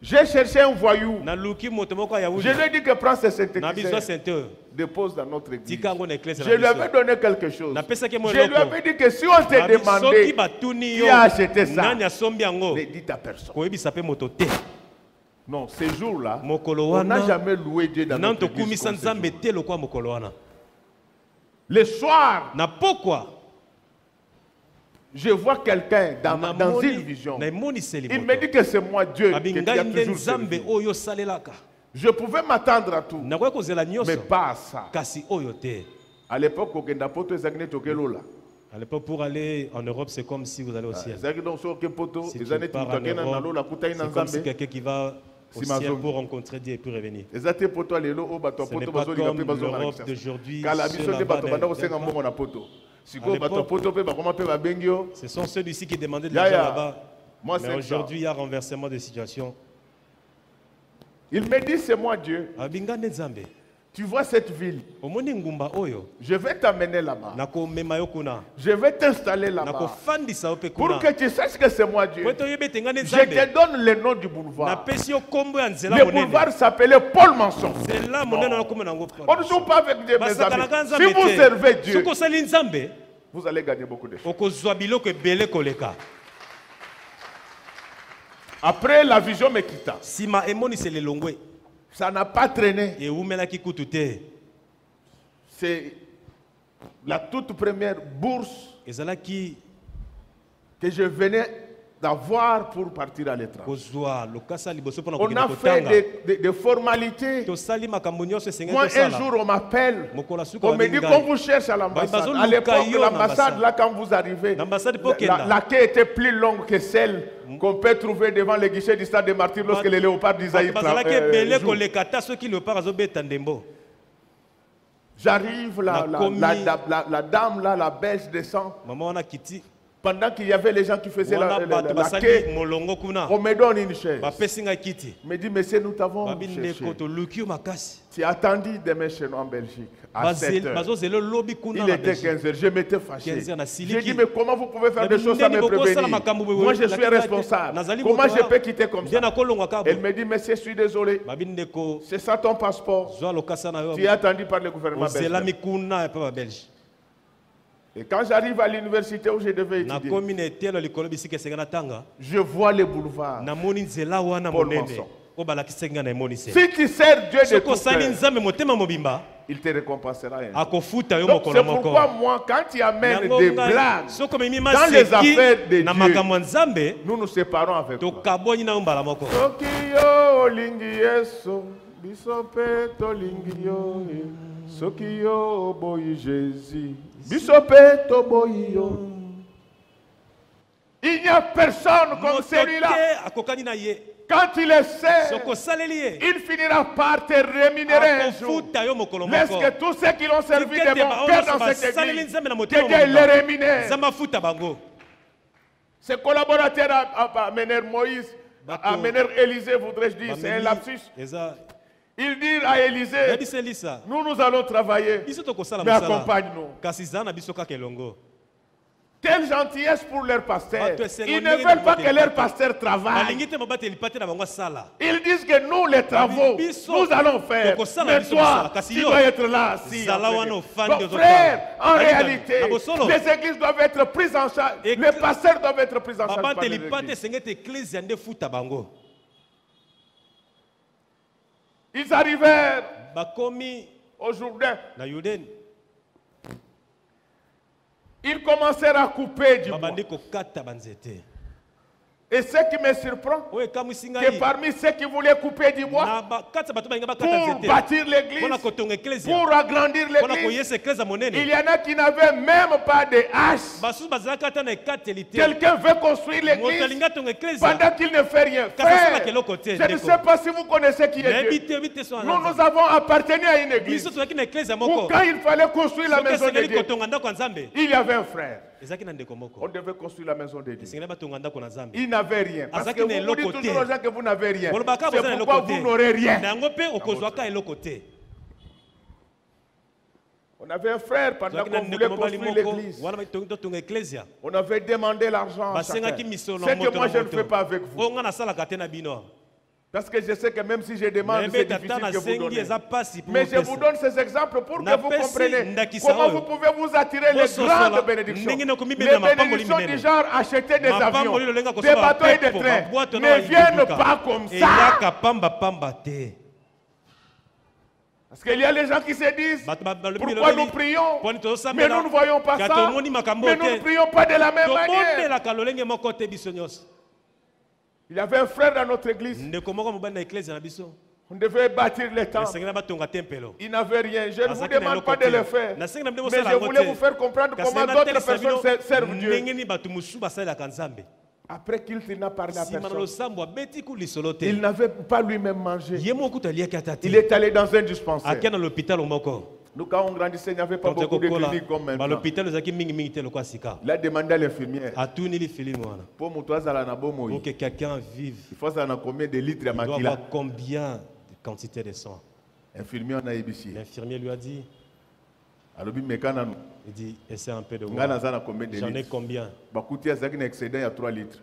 J'ai cherché un voyou. Je lui ai dit que prends ce Saint-Église, dépose dans notre église. Je lui avais donné quelque chose. Je lui avais dit que si on te demandait qui a acheté ça, ne dites à personne. Non, ces jours-là, on n'a jamais loué Dieu dans notre église. Le soir, je vois quelqu'un dans une vision. Il me dit que c'est moi Dieu qui a toujours servi. Je pouvais m'attendre à tout, mais pas à ça. À l'époque, pour aller en Europe, c'est comme si vous allez au ciel. Si tu pars en Europe, c'est comme si quelqu'un qui va au ciel pour rencontrer Dieu et puis revenir. Ce n'est pas comme l'Europe d'aujourd'hui. Ce sont ceux d'ici qui demandaient de l'argent là-bas. Mais aujourd'hui, il y a renversement de situation. Il me dit, c'est moi Dieu. Tu vois cette ville. Je vais t'amener là-bas. Je vais t'installer là-bas. Pour que tu saches que c'est moi Dieu. Je te donne le nom du boulevard. Le boulevard s'appelait Paul Manson. On ne joue pas avec Dieu, mes amis. Si vous servez Dieu, vous allez gagner beaucoup de choses. Après, la vision me quitta. Ça n'a pas traîné. C'est la toute première bourse que je venais d'avoir pour partir à l'étranger. On a fait des formalités. Moi, un jour, on m'appelle. On me dit qu'on vous cherche à l'ambassade. À l'époque, l'ambassade, là, quand vous arrivez, la quai était plus longue que celle qu'on peut trouver devant les guichets du stade des Martyrs lorsque les léopards d'Isaïe j'arrive, la dame là, la belge descend. Pendant qu'il y avait les gens qui faisaient la quai, on me donne une chaise. On me dit, monsieur, nous t'avons cherché. Tu as attendu demain chez nous en Belgique à 7 heures. Il était 15 heures. Je m'étais fâché. J'ai dit, mais comment vous pouvez faire des choses sans me prévenir? Moi, je suis responsable. Comment je peux quitter comme ça? Elle me dit, monsieur, je suis désolé. C'est ça ton passeport. Tu es attendu par le gouvernement belge. Et quand j'arrive à l'université où je devais étudier, je vois les boulevards. Paul Manson. Si tu sers Dieu de tout cœur, il te récompensera. Donc c'est pourquoi moi, quand tu amènes des blagues dans les affaires de Dieu, nous nous séparons avec toi. Sokio boy Jésus. Bisopeto boyo. Il n'y a personne comme celui-là. Quand il le sait, il finira par te rémunérer un jour. Laisse que tous ceux qui l'ont servi de mon cœur dans cette église, que Dieu les rémunère. Ses collaborateurs amenèrent Moïse, amenèrent Élisée, voudrais-je dire, c'est un lapsus. Il dit à Élisée, nous allons travailler, mais accompagne-nous. Quelle gentillesse pour leur pasteur. Ils ne veulent pas que leur pasteur travaille. Ils disent que nous, les travaux, nous allons faire. Mais toi, tu dois être là. Donc, frère, en réalité, les églises doivent être prises en charge. Les pasteurs doivent être pris en charge par les églises. Ils arrivèrent au Jourdain. Ils commencèrent à couper du bois. Et ce qui me surprend, que parmi ceux qui voulaient couper du bois pour bâtir l'église, pour agrandir l'église, il y en a qui n'avaient même pas de hache. Quelqu'un veut construire l'église pendant qu'il ne fait rien. Frère, je ne sais pas si vous connaissez qui est Dieu. Nous avons appartenu à une église où quand il fallait construire la maison de Dieu, il y avait un frère. On devait construire la maison de Dieu. Il n'avait rien. Parce que vous dites toujours aux gens que vous n'avez rien. C'est pourquoi vous n'aurez rien. On avait un frère pendant qu'on voulait construire l'église. On avait demandé l'argent à chacun. C'est que moi je ne fais pas avec vous. Parce que je sais que même si je demande, c'est difficile que vous donnez. Mais je vous donne ces exemples pour que vous compreniez comment vous pouvez vous attirer les grandes bénédictions. Les bénédictions du genre acheter des avions, des bateaux et des trains ne viennent pas comme ça. Parce qu'il y a les gens qui se disent, pourquoi nous prions, mais nous ne voyons pas ça, mais nous ne prions pas de la même manière. Il y avait un frère dans notre église. On devait bâtir les temples. Il n'avait rien. Je ne vous demande pas de le faire. Mais je voulais vous faire comprendre comment d'autres personnes servent Dieu. Après qu'il n'a parlé à personne, il n'avait pas lui-même mangé. Il est allé dans un dispensaire. Nous, quand on grandissait, il n'y avait pas beaucoup de cliniques comme maintenant. Il a demandé à l'infirmière, pour que quelqu'un vive, il faut combien de litres il doit avoir combien de quantité de sang. L'infirmier lui a dit, il dit, essaie un peu de voir. J'en ai combien?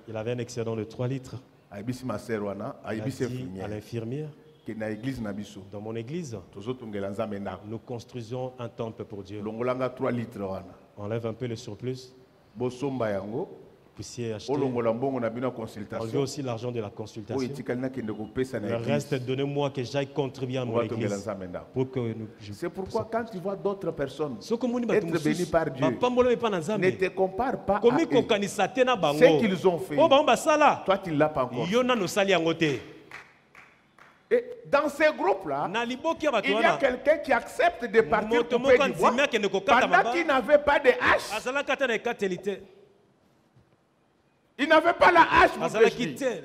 Il avait un excédent de 3 litres. Il a dit à l'infirmière, dans mon église, nous construisons un temple pour Dieu. Enlève un peu le surplus. Puissiez acheter. Enlevez aussi l'argent de la consultation. Le reste, donnez-moi que j'aille contribuer à mon église. C'est pourquoi quand tu vois d'autres personnes être bénies par Dieu, ne te compare pas à eux. Ce qu'ils ont fait, toi tu ne l'as pas encore. Et dans ces groupes-là, il y a quelqu'un qui accepte de partir couper du bois pendant qu'il n'avait pas de hache. Il n'avait pas la hache pour pêcher.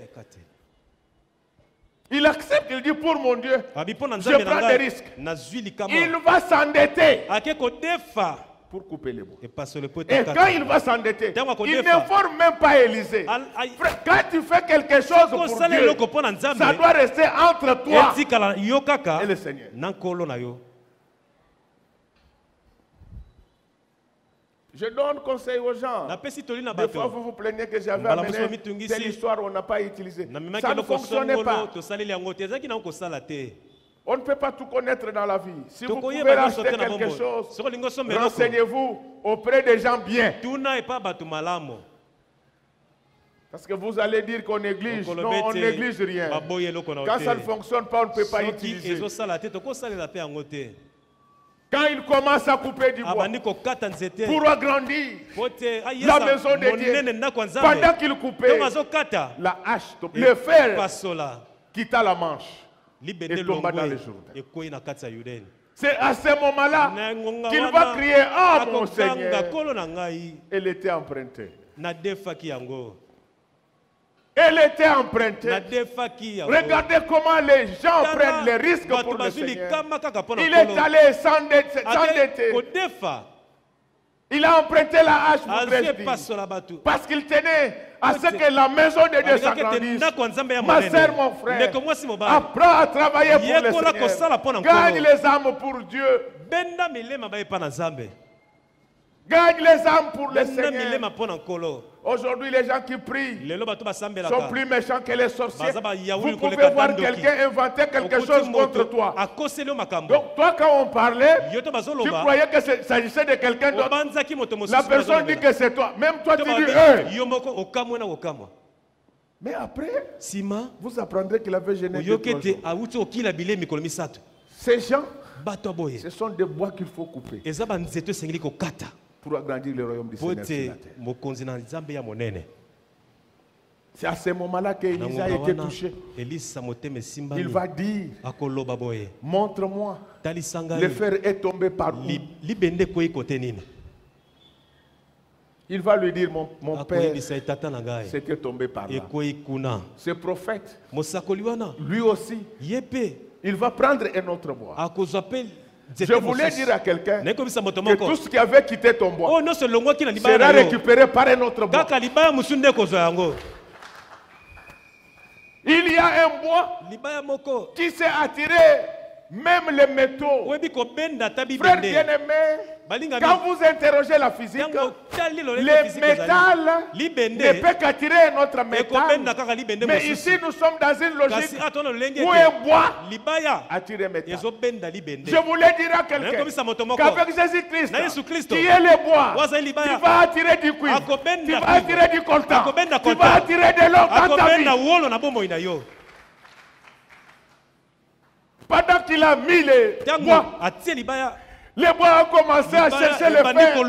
Il accepte, il dit pour mon Dieu, je prends des risques. Il va s'endetter pour couper les bois. Et quand il va s'endetter, il n'informe même pas Élisée. Quand tu fais quelque chose pour Dieu, ça doit rester entre toi et le Seigneur. Je donne conseil aux gens. Des fois, vous vous plaignez que j'avais amené telle histoire, on n'a pas utilisé. Ça ne fonctionnait pas. On ne peut pas tout connaître dans la vie. Si vous pouvez acheter quelque chose, renseignez-vous auprès des gens bien. Parce que vous allez dire qu'on néglige. Non, on ne néglige rien. Quand ça ne fonctionne pas, on ne peut pas utiliser. Quand il commence à couper du bois pour agrandir la maison de Dieu, pendant qu'il coupait, la hache, le fer quitta la manche et tomba dans les Jourdains. C'est à ce moment-là qu'il va crier, ah mon Seigneur, elle était empruntée. Elle était empruntée. Regardez comment les gens prennent les risques pour le Seigneur. Il est allé s'endetter. Il a emprunté la hache pour Dresdi. Parce qu'il tenait à ce que la maison de Dieu s'agrandisse. Ma sœur, mon frère, apprends à travailler pour le Seigneur. Gagne les âmes pour Dieu. Gagne les âmes pour le Seigneur. Aujourd'hui, les gens qui prient sont plus méchants que les sorciers. Vous pouvez voir quelqu'un inventer quelque chose contre toi. Donc, toi, quand on parlait, tu croyais que s'agissait de quelqu'un d'autre. La personne dit que c'est toi. Même toi, tu dis eux. Mais après, vous apprendrez qu'il avait gêné. Ces gens, ce sont des bois qu'il faut couper pour agrandir le royaume du Seigneur sur la terre. C'est à ce moment-là qu'Élisée a été touché. Il va dire, montre-moi, le fer est tombé par où? Il va lui dire, mon père, c'était tombé par là. Ce prophète, lui aussi, il va prendre un autre bois. Je voulais dire à quelqu'un que tout ce qui avait quitté ton bois sera récupéré par un autre bois. Il y a un bois qui s'est attiré même les métaux. Frère bien-aimé, quand vous interrogez la physique, les métals ne peuvent qu'attirer un autre métal. Mais ici, nous sommes dans une logique où un bois attire un métal. Je voulais dire à quelqu'un qu'avec Jésus-Christ, qui est le bois, tu vas attirer du cuivre, tu vas attirer du coltan, tu vas attirer de l'or dans ta vie. Pendant qu'il a mis les bois ont commencé à chercher le fer. Oh,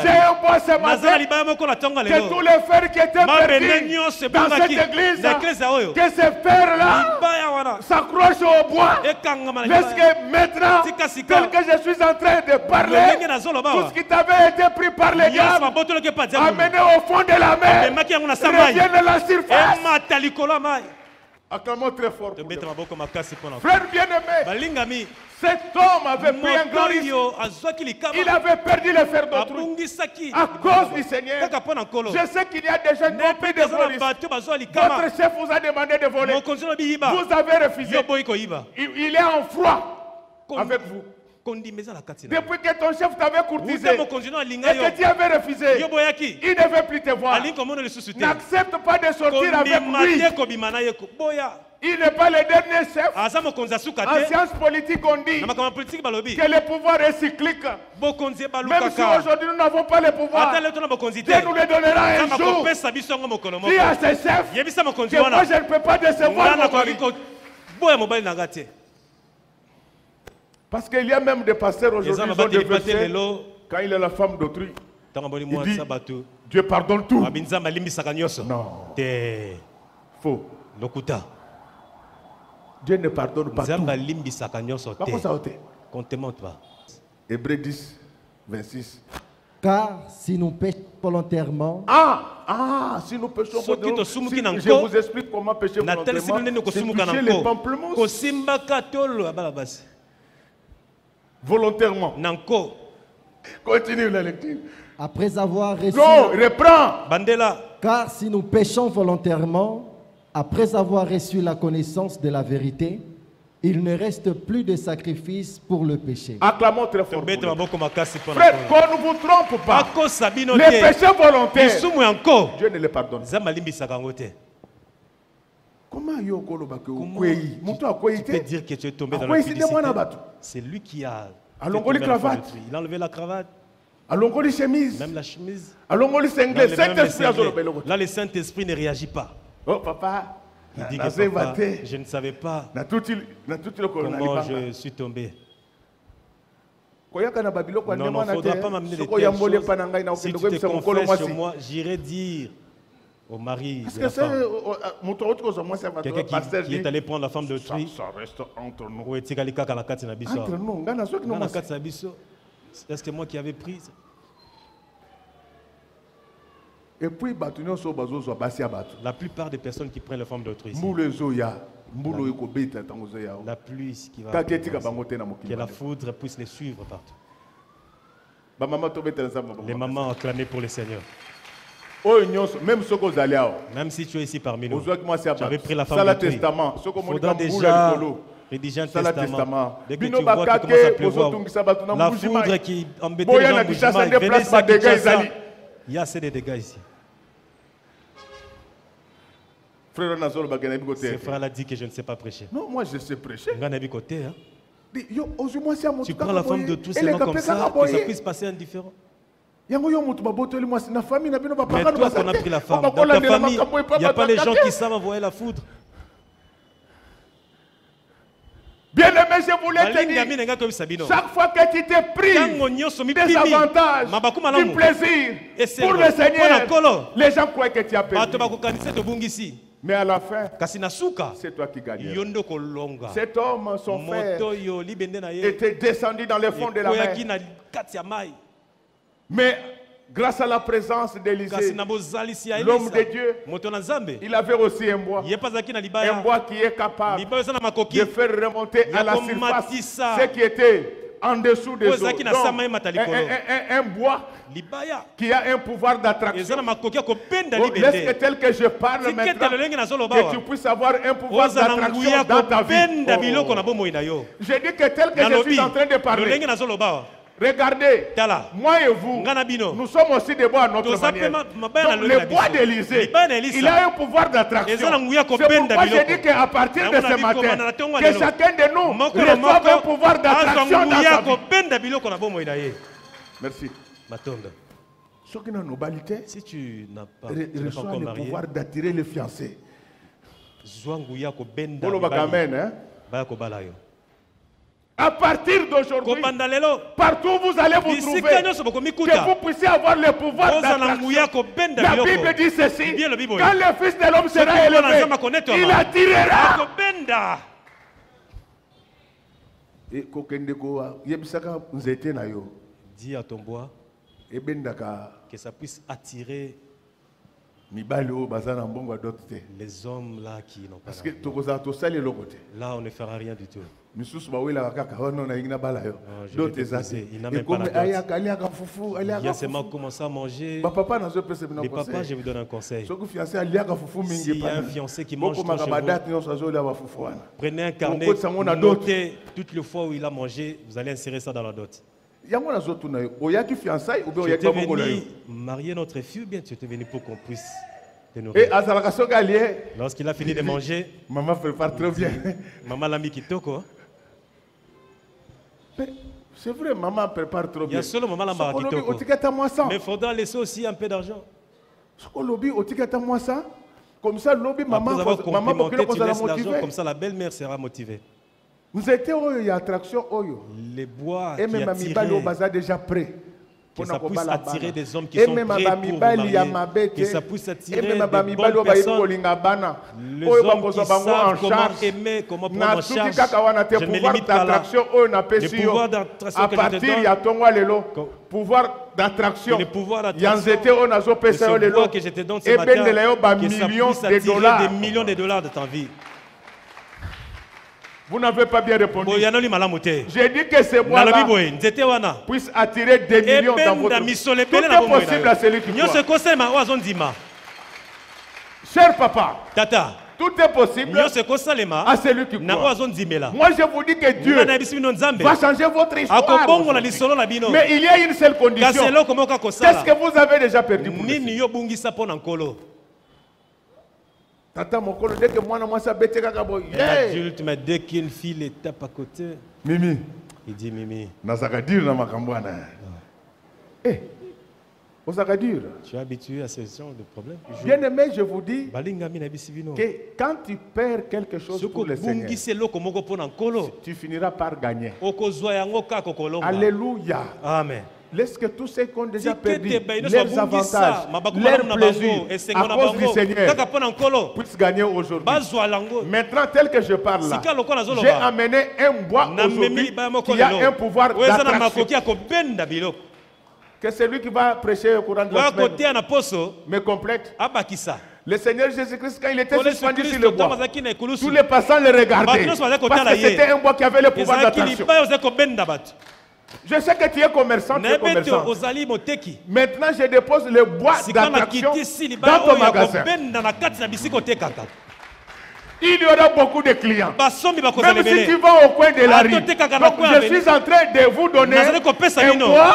j'ai un bois ce matin. Que tous les fers qui étaient perdus dans cette église, que ces fers-là s'accrochent au bois. Laisse que maintenant, tel que je suis en train de parler, tout ce qui t'avait été pris par les diables, amené au fond de la mer, revienne à la surface. Acclamons très fort. Frère bien-aimé, cet homme avait pris un grand risque. Il avait perdu le fer d'autrui à cause du Seigneur. Je sais qu'il y a des gens qui ont pris des vols. Votre chef vous a demandé de voler. Vous avez refusé. Il est en froid avec vous. Depuis que ton chef t'avait courtisé et que tu avais refusé, il ne veut plus te voir. N'accepte pas de sortir avec lui. Il n'est pas le dernier chef. En sciences politiques, on dit que le pouvoir est cyclique. Même si aujourd'hui nous n'avons pas le pouvoir, Dieu nous le donnera un jour. Dis à ce chef que moi je ne peux pas décevoir mon mari. Parce qu'il y a même des pasteurs aujourd'hui qui ont des versets quand il est la femme d'autrui. Il dit, Dieu pardonne tout. Non. Faux. Dieu ne pardonne pas tout. Hébreux 10, 26. Car si nous péchons volontairement, si nous péchons volontairement, je vous explique comment pécher volontairement. C'est toucher les pamplemousses. Volontairement. Continue la lecture. Après avoir reçu... Non, reprends. Car si nous péchons volontairement, après avoir reçu la connaissance de la vérité, il ne reste plus de sacrifice pour le péché. Acclamons très fort. Frère, qu'on ne vous trompe pas. Les péchés volontaires, Dieu ne les pardonne. Comment tu peux dire que tu es tombé dans la publicité? C'est lui qui a il a enlevé la cravate. Même la chemise. Là, le Saint-Esprit ne réagit pas. Oh papa, il dit que papa, je ne savais pas comment je suis tombé. Non, il ne faudra pas m'amener des telles choses. Si tu te confesses sur moi, j'irai dire au mari de la femme. Quelqu'un qui est allé prendre la femme d'autrui. Ça reste entre nous. Entre nous. Est-ce que moi qui avais pris? Et puis, la plupart des personnes qui prennent la femme d'autrui, la pluie qui va, que la foudre puisse les suivre partout. Les mamans acclamées pour le Seigneur. Même si tu es ici parmi nous, tu avais pris la femme d'autrui. Il faudra déjà rédiger un testament. Dès que tu vois qu'il commence à pleuvoir, la foudre qui embêtait les gens, venez ça, il y a assez de dégâts ici. Ce frère a dit que je ne sais pas prêcher. Non, moi je sais prêcher. Tu prends la femme de tous seulement comme ça, que ça puisse passer indifférent. Mais toi qu'on a pris la femme, dans ta famille, il n'y a pas les gens qui savent envoyer la foudre. Bien-aimé, je voulais te dire, chaque fois que tu t'es pris des avantages, du plaisir pour le Seigneur, les gens croient que tu as perdu. Mais à la fin, c'est toi qui gagne. Cet homme, son frère, était descendu dans le fond de la mer. Mais Grâce à la présence d'Élisée, l'homme de Dieu, il avait aussi un bois. Un bois qui est capable de faire remonter à la surface ce qui était en dessous des eaux. Donc, un bois qui a un pouvoir d'attraction. Laisse tel que je parle maintenant, que tu puisses avoir un pouvoir d'attraction dans ta vie. Je dis que tel que je suis en train de parler, regardez, moi et vous, nous sommes aussi des bois à notre manière. Donc, le bois d'Élysée, il a un pouvoir d'attraction. C'est pourquoi je dis qu'à partir de ce matin, que chacun de nous reçoive un pouvoir d'attraction dans sa vie. Merci. Si tu n'as pas le pouvoir d'attirer les fiancés. À partir d'aujourd'hui, partout où vous allez vous trouver, que vous puissiez avoir le pouvoir d'attraction. La Bible dit ceci: quand le Fils de l'homme sera élevé, il attirera. Dis à ton bois que ça puisse attirer les hommes là qui n'ont pas rien. Là, on ne fera rien du tout. Il y a seulement commencé à manger. Les papas, je vous donne un conseil. S'il y a un fiancé qui mange trop chez vous, prenez un carnet, notez toutes les fois où il a mangé, vous allez insérer ça dans la dot. Tu étais venu marier notre fille ou bien tu étais venu pour qu'on puisse te nourrir? Lorsqu'il a fini de manger, maman prépare très bien. Maman l'a mis kitoko. C'est vrai, maman prépare trop bien. Il y a seulement maman l'a mis kitoko. Mais il faudra laisser aussi un peu d'argent. Comme ça, maman comme ça la belle-mère sera motivée. Nous étions en attraction. Les bois et même attirent, déjà prêt. Que ça puisse attirer des hommes qui sont prêts pour vous marier. Que ça puisse attirer des bonnes personnes. Les hommes qui savent comment aimer, comment prendre en charge. Je ne me limite pas là. Le pouvoir d'attraction que je te donne. Pouvoir d'attraction. Le pouvoir d'attraction. Le pouvoir que je te donne ce matin. Que ça puisse attirer des millions de dollars de ta vie. Vous n'avez pas bien répondu. J'ai dit que ces bois-là puissent attirer des millions dans votre vie. Tout est possible à celui qui croit. Cher papa, tout est possible à celui qui croit. Moi je vous dis que Dieu va changer votre histoire. Mais il y a une seule condition. Qu'est-ce que vous avez déjà perdu pour l'adulte, mais dès qu'une fille les tape à côté, Mimi, il dit Mimi. Tu es habitué à ce genre de problème. Bien aimé, je vous dis que quand tu perds quelque chose pour le Seigneur, tu finiras par gagner. Alléluia. Amen. Laisse que tous ceux qui ont déjà perdu leurs avantages, leurs plaisirs à cause du Seigneur puissent gagner aujourd'hui. Maintenant, tel que je parle là, j'ai amené un bois aujourd'hui qui a un pouvoir d'attraction. Que celui qui va prêcher au courant de la semaine me complète. Le Seigneur Jésus-Christ, quand il était suspendu sur le bois, tous les passants le regardaient parce que c'était un bois qui avait le pouvoir d'attraction. Je sais que tu es commerçant, Maintenant, je dépose le bois d'attraction dans ton magasin. Il y aura beaucoup de clients. Même si tu vas au coin de la rue. Donc, je suis en train de vous donner un bois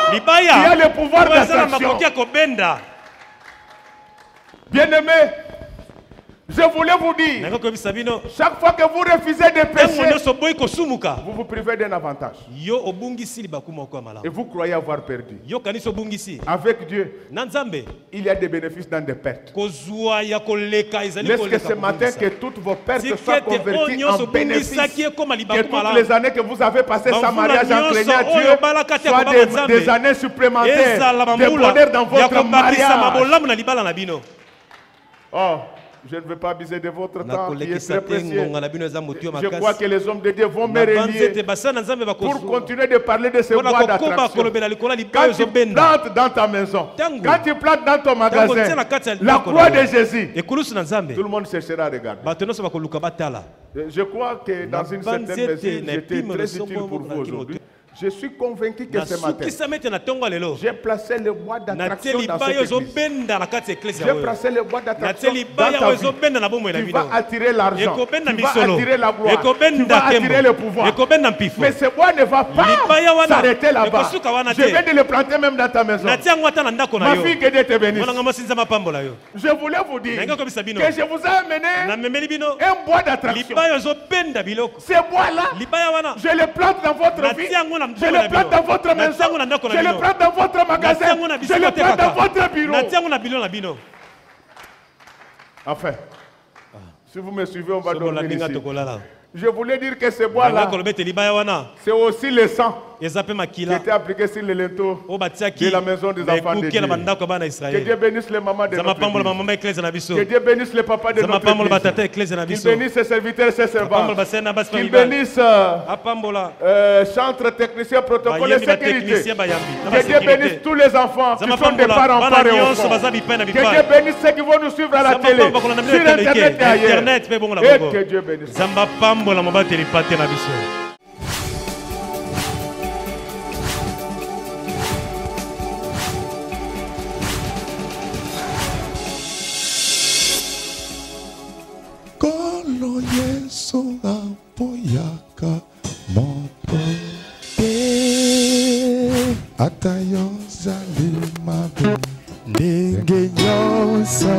qui a le pouvoir d'attraction. Bien-aimé, je voulais vous dire, chaque fois que vous refusez de pécher, vous vous privez d'un avantage. Et vous croyez avoir perdu. Avec Dieu, il y a des bénéfices dans des pertes. Laisse que ce matin que toutes vos pertes soient converties en bénéfices. Que toutes les années que vous avez passées sans mariage en craignant Dieu soient des années supplémentaires de bonheur dans votre mariage. Oh. Je ne veux pas abuser de votre temps qui est très précieux. Je crois que les hommes de Dieu vont me relier pour continuer de parler de ce bois d'attraction. Quand tu plantes dans ta maison, quand tu plantes dans ton magasin, la croix de Jésus, tout le monde cherchera à regarder. Je crois que dans une certaine mesure, j'étais très utile pour vous aujourd'hui. Je suis convaincu que ce matin, j'ai placé le bois d'attraction dans cette église. J'ai placé le bois d'attraction dans ta vie. Tu vas attirer l'argent, tu vas attirer la gloire, tu vas attirer le pouvoir. Mais ce bois ne va pas s'arrêter là-bas. Je viens de le planter même dans ta maison. Ma fille, que Dieu te bénisse. Je voulais vous dire que je vous ai amené un bois d'attraction. Ce bois-là, je le plante dans votre vie. Je le plante dans votre maison, je le plante dans votre magasin, je le plante dans votre bureau. Enfin, si vous me suivez, on va dormir ici. Je voulais dire que ce bois-là, c'est aussi le sang qui était appliqué sur les linteaux de la maison des enfants de Dieu. Que Dieu bénisse les mamans de notre Église. Que Dieu bénisse les papas de notre Église. Qu'il bénisse ses serviteurs et ses servantes. Qu'il bénisse chantres, techniciens, protocoles et sécurité. Que Dieu bénisse tous les enfants qui sont des parents par et enfants. Que Dieu bénisse ceux qui vont nous suivre à la télé, sur Internet et ailleurs. Et que Dieu bénisse. Kolo Yesu apoyaka moto te atayo zalimabe ndenge nyonso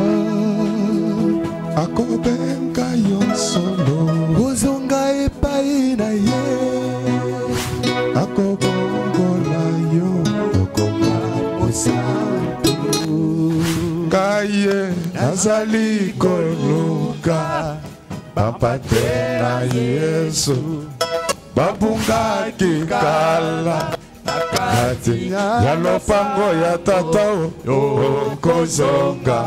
akobenga yo solo ozonga epai na ye akobongola yo okoma mosantu kaye nazali koluka bapate na Yesu babungaki kala nakati ya lopango ya tata okozonga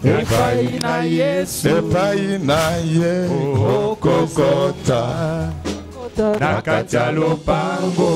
epai na Yesu epai na ye okokota nakati ya lopango